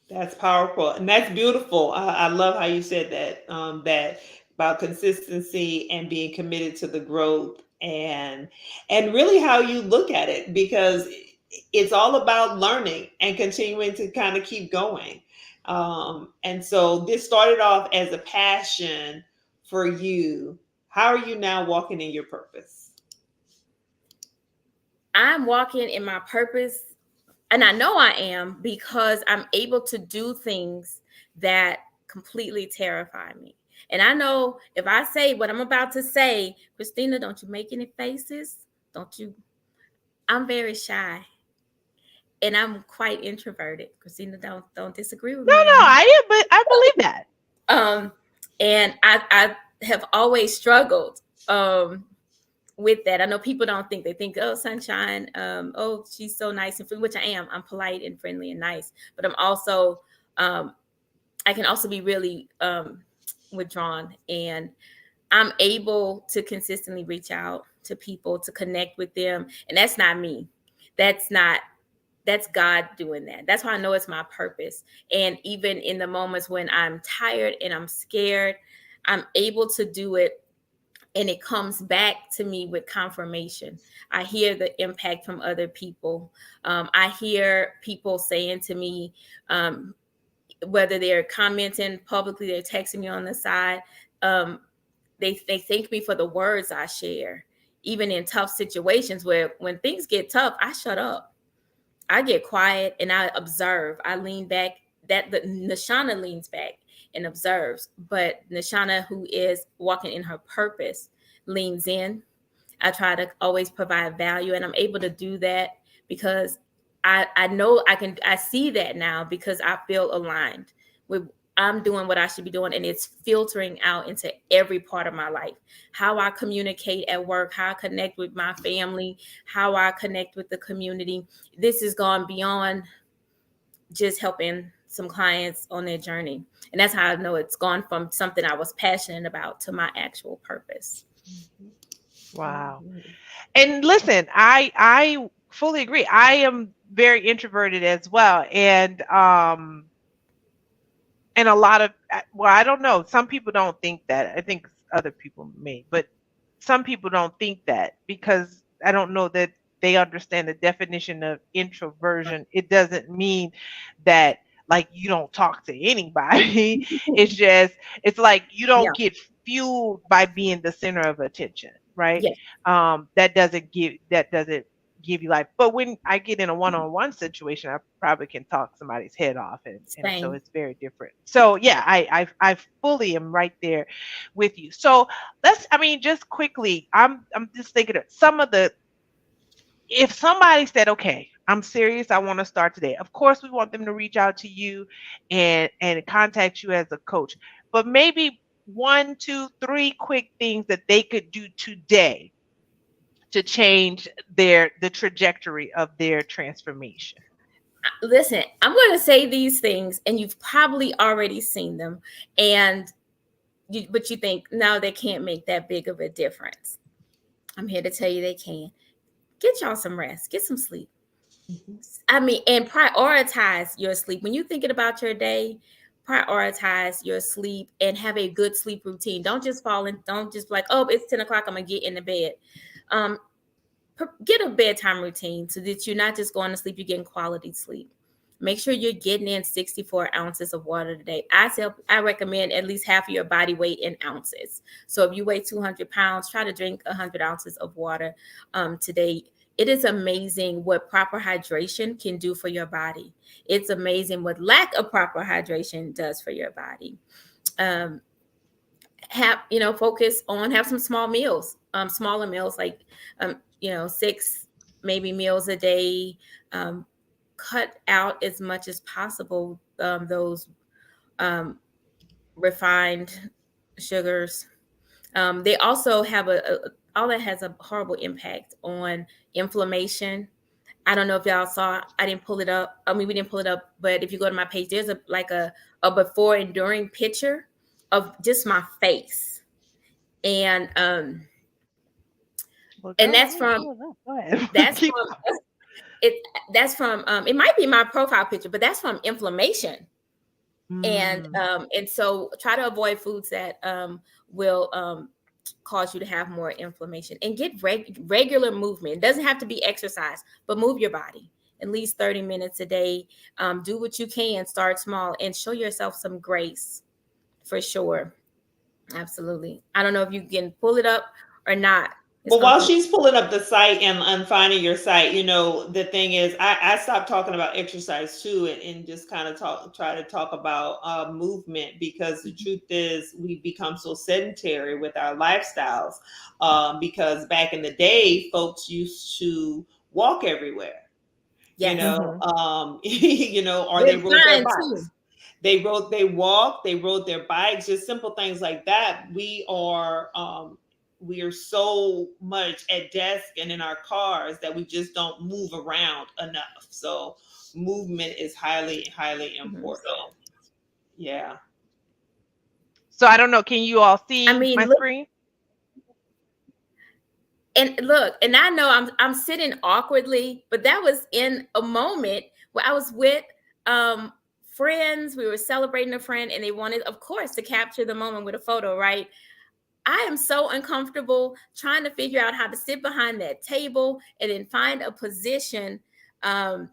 That's powerful and that's beautiful. I love how you said that. That about consistency and being committed to the growth and really how you look at it because it's all about learning and continuing to kind of keep going. And so this started off as a passion for you. How are you now walking in your purpose? I'm walking in my purpose, and I know I am because I'm able to do things that completely terrify me. And I know if I say what I'm about to say, Christina, don't you make any faces. Don't you? I'm very shy and I'm quite introverted. Christina, don't disagree with No, me no, on that. but I believe that. Um, and I have always struggled with that. I know people don't think, they think, oh, sunshine, oh, she's so nice and friendly, which I am. I'm polite and friendly and nice, but I'm also I can also be really withdrawn, and I'm able to consistently reach out to people to connect with them, and that's not me. That's not that's God doing that. That's why I know it's my purpose. And even in the moments when I'm tired and I'm scared, I'm able to do it, and it comes back to me with confirmation. I hear the impact from other people. I hear people saying to me, whether they're commenting publicly, they're texting me on the side, um, they thank me for the words I share, even in tough situations where when things get tough, I shut up. I get quiet and I observe. I lean back. That the Neshana leans back and observes, but Neshana, who is walking in her purpose, leans in. I try to always provide value, and I'm able to do that because I know I see that now because I feel aligned with, I'm doing what I should be doing, and it's filtering out into every part of my life. How I communicate at work, how I connect with my family, how I connect with the community. This has gone beyond just helping some clients on their journey. And that's how I know it's gone from something I was passionate about to my actual purpose. Wow. And listen, I fully agree. I am very introverted as well, and a lot of, well, I don't know. Some people don't think that. I think other people may, but some people don't think that because I don't know that they understand the definition of introversion. It doesn't mean that like you don't talk to anybody. It's just, it's like you Yeah. don't get fueled by being the center of attention, right? Yes. That doesn't give you life. But when I get in a one-on-one situation, I probably can talk somebody's head off, and so Same. it's very different. So yeah, I fully am right there with you. So I mean, just quickly, I'm just thinking of some of the, if somebody said, okay, I'm serious, I want to start today. Of course, we want them to reach out to you and contact you as a coach. But maybe one, two, three quick things that they could do today to change the trajectory of their transformation. Listen, I'm going to say these things, and you've probably already seen them, and but you think, no, they can't make that big of a difference. I'm here to tell you they can. Get y'all some rest, get some sleep. I mean, and prioritize your sleep. When you're thinking about your day, prioritize your sleep and have a good sleep routine. Don't just fall in, don't just be like, oh, it's 10 o'clock, I'm going to get in the bed. Um, get a bedtime routine so that you're not just going to sleep, you're getting quality sleep. Make sure you're getting in 64 ounces of water a day. I recommend at least half of your body weight in ounces. So if you weigh 200 pounds, try to drink 100 ounces of water today. It is amazing what proper hydration can do for your body. It's amazing what lack of proper hydration does for your body. Focus on, have some small meals, smaller meals, like 6 maybe meals a day. Cut out as much as possible those refined sugars. They also have all that has a horrible impact on inflammation. I don't know if y'all saw, I didn't pull it up. I mean, we didn't pull it up, but if you go to my page, there's a before and during picture of just my face. And Well, and girl, I ain't pulling up. Go ahead. that's Keep from going. That's from it might be my profile picture, but that's from inflammation. And so try to avoid foods that will cause you to have more inflammation, and get regular movement. It doesn't have to be exercise, but move your body at least 30 minutes a day. Do what you can, start small, and show yourself some grace, for sure. Absolutely. I don't know if you can pull it up or not. Well, while she's pulling up the site and finding your site, the thing is, I stopped talking about exercise too, and just kind of try to talk about movement, because the truth is we become so sedentary with our lifestyles, because back in the day, folks used to walk everywhere, Yes. or they rode their bikes. They walked, they rode their bikes, just simple things like that. We are so much at desk and in our cars that we just don't move around enough. So movement is highly, highly important. Yeah. So I don't know. Can you all see my screen? And look, and I know I'm sitting awkwardly, but that was in a moment where I was with friends. We were celebrating a friend, and they wanted, of course, to capture the moment with a photo, right? I am so uncomfortable trying to figure out how to sit behind that table and then find a position. And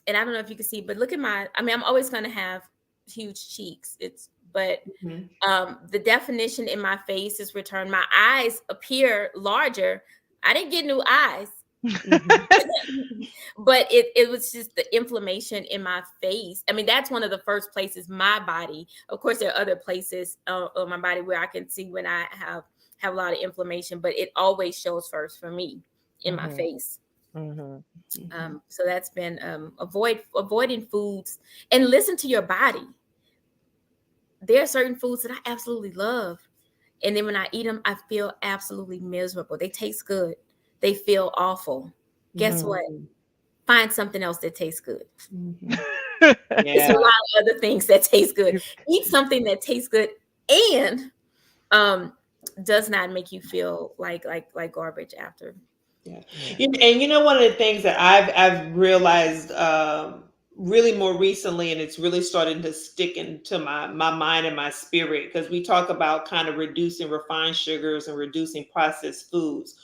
I don't know if you can see, but look at I'm always going to have huge cheeks. The definition in my face is returned. My eyes appear larger. I didn't get new eyes. But it was just the inflammation in my face. I mean, that's one of the first places my body, of course, there are other places on my body where I can see when I have a lot of inflammation, but it always shows first for me in my face. So that's been avoiding foods and listen to your body. There are certain foods that I absolutely love, and then when I eat them, I feel absolutely miserable. They taste good. They feel awful. Guess what? Find something else that tastes good. There's a lot of other things that taste good. Eat something that tastes good and does not make you feel like garbage after. Yeah. And one of the things that I've realized really more recently, and it's really starting to stick into my mind and my spirit, because we talk about kind of reducing refined sugars and reducing processed foods.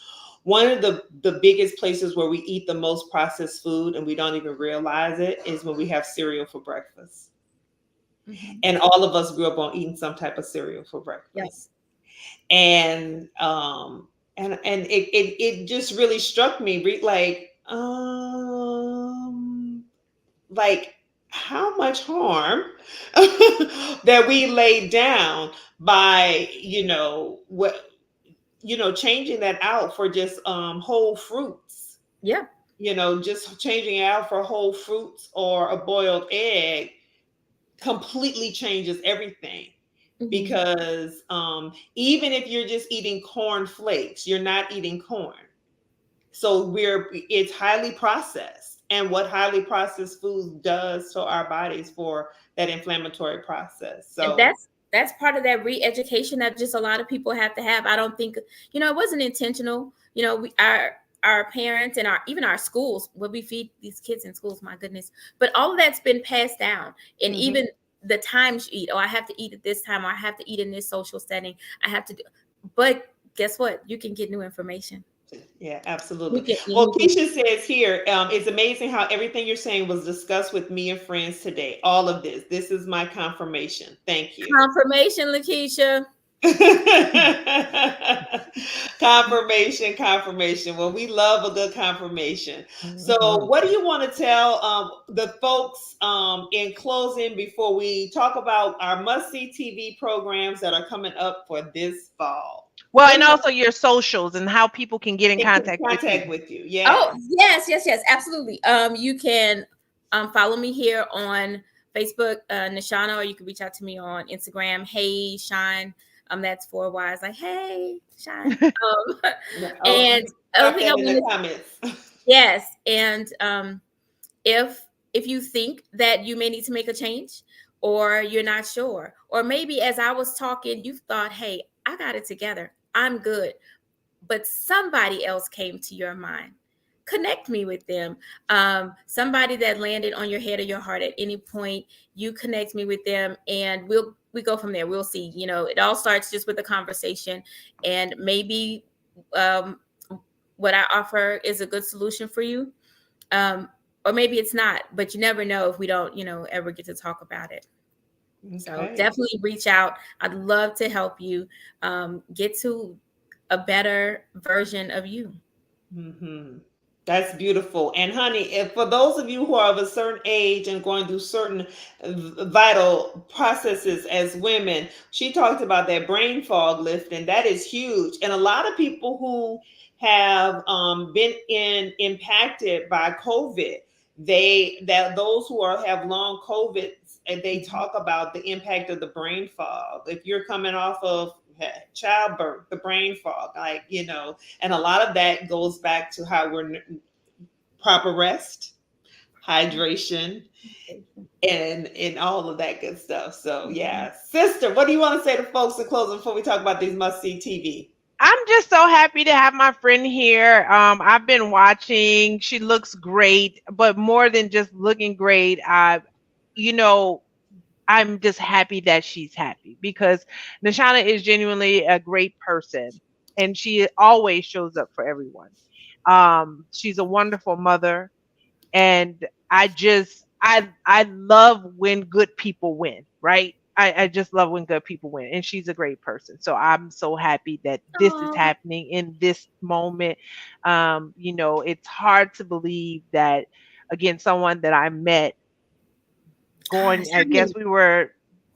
One of the biggest places where we eat the most processed food and we don't even realize it is when we have cereal for breakfast. And all of us grew up on eating some type of cereal for breakfast. Yes. And it just really struck me, like how much harm that we laid down by changing that out for just whole fruits. Yeah. Just changing it out for whole fruits or a boiled egg completely changes everything. Because even if you're just eating corn flakes, you're not eating corn. So it's highly processed. And what highly processed food does to our bodies for that inflammatory process. So and that's part of that re-education that just a lot of people have to have. I don't think, it wasn't intentional. Our parents and even our schools, what we feed these kids in schools, my goodness. But all of that's been passed down. And even the times you eat, I have to eat at this time, or I have to eat in this social setting. I have to do, but guess what? You can get new information. Yeah, absolutely. Well, Keisha says here, it's amazing how everything you're saying was discussed with me and friends today. All of this. This is my confirmation. Thank you. Confirmation, Lakeisha. Confirmation. Well, we love a good confirmation. So what do you want to tell the folks in closing before we talk about our must-see TV programs that are coming up for this fall? Well, and also your socials and how people can get in contact with you. Yeah. Oh, yes, absolutely. You can follow me here on Facebook, Neshana, or you can reach out to me on Instagram. Hey, Shine. That's 4 Y's. Like, hey, Shine. And other thing in the comments. Yes, and if you think that you may need to make a change, or you're not sure, or maybe as I was talking, you thought, hey, I got it together. I'm good. But somebody else came to your mind. connect me with them. Somebody that landed on your head or your heart at any point, you connect me with them, and we go from there. We'll see. It all starts just with a conversation, and maybe um, what I offer is a good solution for you. Or maybe it's not, but you never know if we don't, ever get to talk about it. So Okay. definitely reach out. I'd love to help you get to a better version of you. Hmm. That's beautiful. And honey, if for those of you who are of a certain age and going through certain vital processes as women, she talked about that brain fog lifting. That is huge. And a lot of people who have been impacted by COVID, those who have long COVID, and they Mhm. talk about the impact of the brain fog. If you're coming off of childbirth, the brain fog, and a lot of that goes back to how we're proper rest, hydration, and all of that good stuff. So Mhm. yeah, sister, what do you want to say to folks in closing before we talk about these must see TV? I'm just so happy to have my friend here. I've been watching. She looks great, but more than just looking great, you know, I'm just happy that she's happy because Neshana is genuinely a great person and she always shows up for everyone. She's a wonderful mother, and I love when good people win, right? I just love when good people win, and she's a great person. So I'm so happy that this is Oh, happening in this moment. It's hard to believe that, again, someone that I met gosh, going, I I guess mean, we were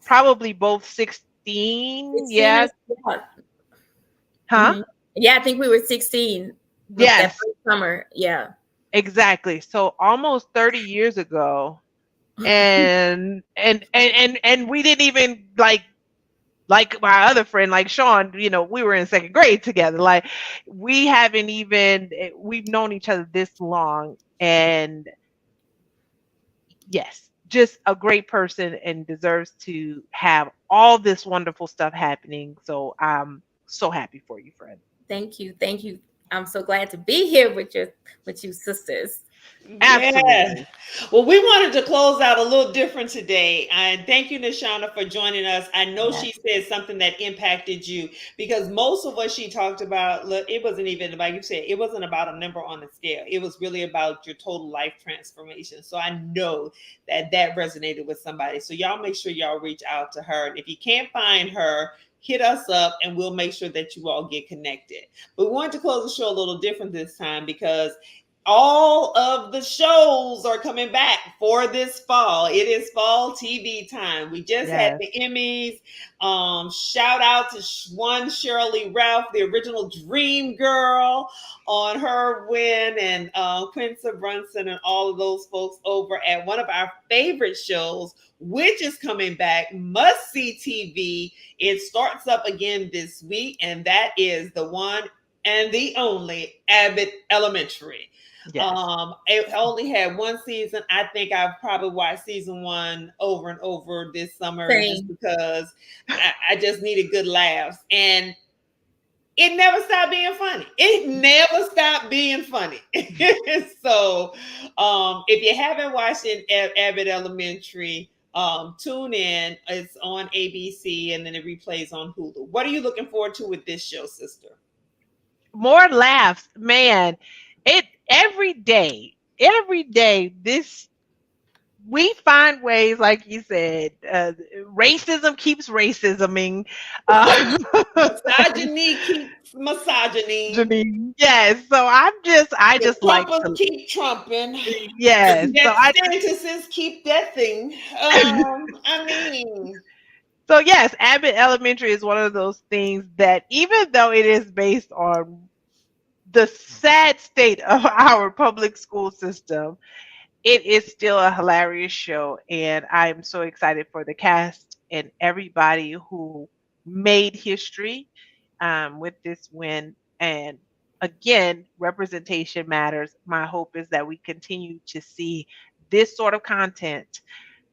probably both 16. 16 or Yeah. yeah. Huh? Mhm. Yeah, I think we were 16 that Yes, first summer. Yeah. exactly. So almost 30 years ago. And we didn't even like my other friend, like Sean, we were in second grade together. Like we haven't even we've known each other this long, and yes, just a great person and deserves to have all this wonderful stuff happening. So I'm so happy for you, friend. Thank you. Thank you. I'm so glad to be here with you sisters. Yeah. Absolutely. Well, we wanted to close out a little different today. And thank you, Neshana, for joining us. I know Yes. she said something that impacted you because most of what she talked about, look, it wasn't even, like you said, it wasn't about a number on the scale. It was really about your total life transformation. So I know that resonated with somebody. So y'all make sure y'all reach out to her. And if you can't find her, hit us up and we'll make sure that you all get connected. But we wanted to close the show a little different this time because all of the shows are coming back for this fall. It is fall TV time. We just had Yes. the Emmys. Shout out to one Shirley Ralph, the original Dream Girl, on her win, and Quincy Brunson and all of those folks over at one of our favorite shows, which is coming back, Must See TV. It starts up again this week, and that is the one and the only Abbott Elementary. Yes. It only had one season. I think I've probably watched season one over and over this summer just Same. because I just needed good laughs. And it never stopped being funny. It never stopped being funny. So if you haven't watched it at Abbott Elementary, tune in. It's on ABC and then it replays on Hulu. What are you looking forward to with this show, sister? More laughs, man. It every day this we find ways, like you said, racism keeps racisming. Uh, Misogyny keeps misogyny. Janine, yes. So I The just like Trumpers to, keep trumping. yes. That Santises keep that thing. I mean, So yes, Abbott Elementary is one of those things that, even though it is based on the sad state of our public school system, it is still a hilarious show, and I'm so excited for the cast and everybody who made history with this win. And again, representation matters. My hope is that we continue to see this sort of content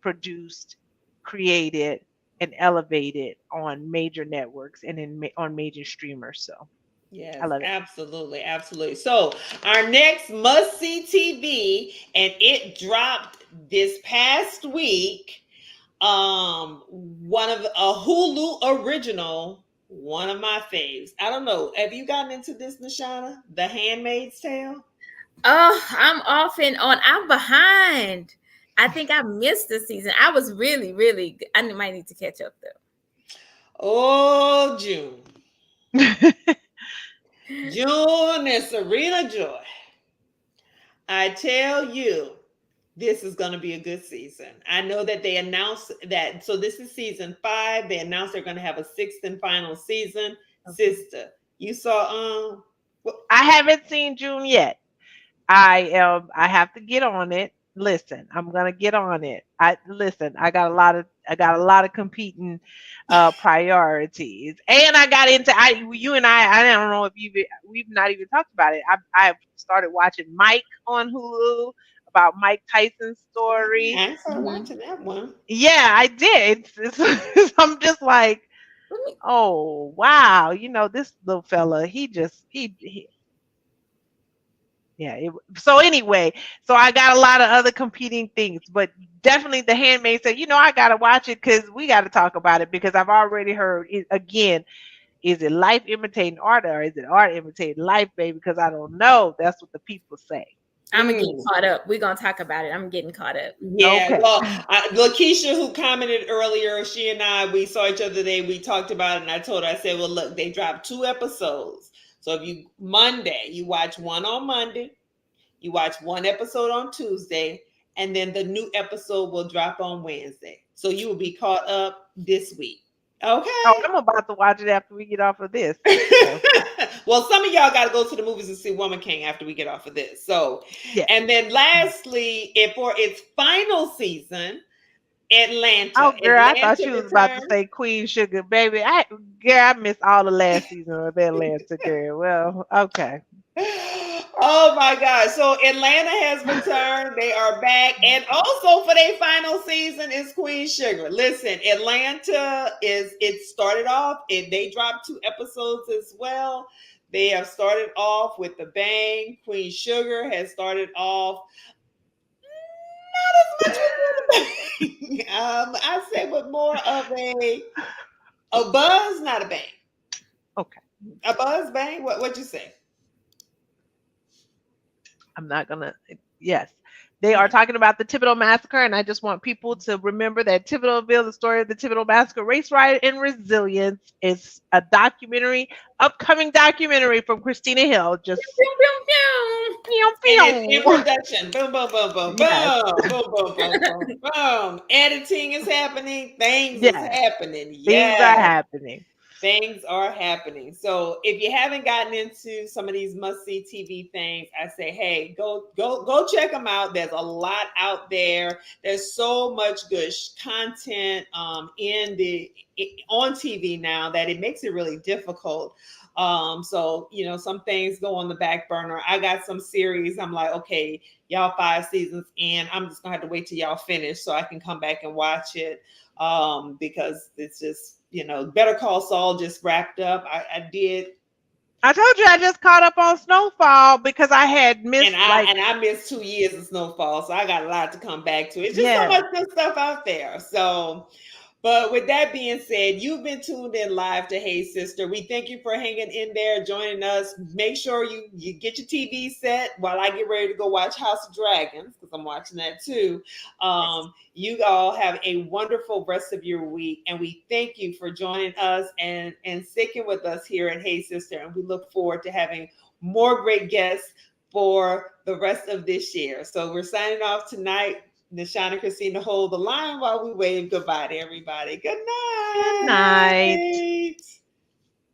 produced, created, and elevated on major networks and on major streamers. So. Yes, I love it. absolutely, absolutely. So our next must-see TV, and it dropped this past week. One of a Hulu original, one of my faves. I don't know. Have you gotten into this, Neshana? The Handmaid's Tale? Oh, I'm off and on. I'm behind. I think I missed the season. I was really, really. I might need to catch up though. Oh, June. June and Serena Joy. I tell you, this is going to be a good season. I know that they announced that. So this is season 5. They announced they're going to have a 6th and final season. Okay. Sister, you saw I haven't seen June yet. I have to get on it. Listen, I'm gonna get on it. I got a lot of competing priorities. And I got into I you and I don't know if we've not even talked about it. I've started watching Mike on Hulu about Mike Tyson's story. I started Mhm. watching that one. Yeah, I did. I'm just like, Let me- oh wow, this little fella, he yeah. So anyway, so I got a lot of other competing things, but definitely The Handmaid said, I got to watch it because we got to talk about it because I've already heard it again. Is it life imitating art or is it art imitating life, baby? Because I don't know. That's what the people say. I'm gonna get Mm. caught up. We're gonna talk about it. I'm getting caught up. Yeah, Okay. well, Lakeisha, who commented earlier, she and I, we saw each other today. We talked about it, and I told her, I said, well, look, they dropped 2 episodes. So if you watch one on Monday, you watch one episode on Tuesday, and then the new episode will drop on Wednesday. So you will be caught up this week. Oh, Okay. I'm about to watch it after we get off of this. So Well, some of y'all got to go to the movies and see Woman King after we get off of this. So, yeah. and then lastly, for its final season, Oh, Atlanta. girl, I thought Atlanta you was about to returned. say Queen Sugar, baby. I missed all the last season of Atlanta, girl. Well, okay. Oh my God. So Atlanta has returned. They are back. And also for their final season is Queen Sugar. Listen, Atlanta it started off and they dropped 2 episodes as well. They have started off with the bang. Queen Sugar has started off not as much with the bang. I say with more of a buzz, not a bang. Okay. A buzz bang. What'd you say? I'm not gonna. Yes, they are talking about the Thibodeau massacre, and I just want people to remember that Thibodeauville, the story of the Thibodeau massacre, race riot and resilience, is a upcoming documentary from Christina Hill. Just Pew, pew, pew. pew, And it's in pew. production. Boom, boom, boom, boom, Yes, boom, boom, boom, boom, boom, boom. Editing is happening. Things is yes, happening. things are Yes, happening. things are happening. So if you haven't gotten into some of these must-see TV things, I say, hey, go check them out. There's a lot out there. There's so much good content on TV now that it makes it really difficult. So some things go on the back burner. I got some series. I'm like, okay, y'all 5 seasons in. I'm just gonna have to wait till y'all finish so I can come back and watch it. Because it's just Better Call Saul just wrapped up. I did, I told you I just caught up on Snowfall because I had missed and like I missed 2 years of Snowfall, so I got a lot to come back to. It's just so yeah. much good stuff out there. So, but with that being said, you've been tuned in live to Hey Sister. We thank you for hanging in there, joining us. Make sure you get your TV set while I get ready to go watch House of Dragons, because I'm watching that too. Yes. You all have a wonderful rest of your week, and we thank you for joining us and sticking with us here at Hey Sister. And we look forward to having more great guests for the rest of this year. So we're signing off tonight. Neshana and Christina hold the line while we wave goodbye to everybody. Good Good night. night.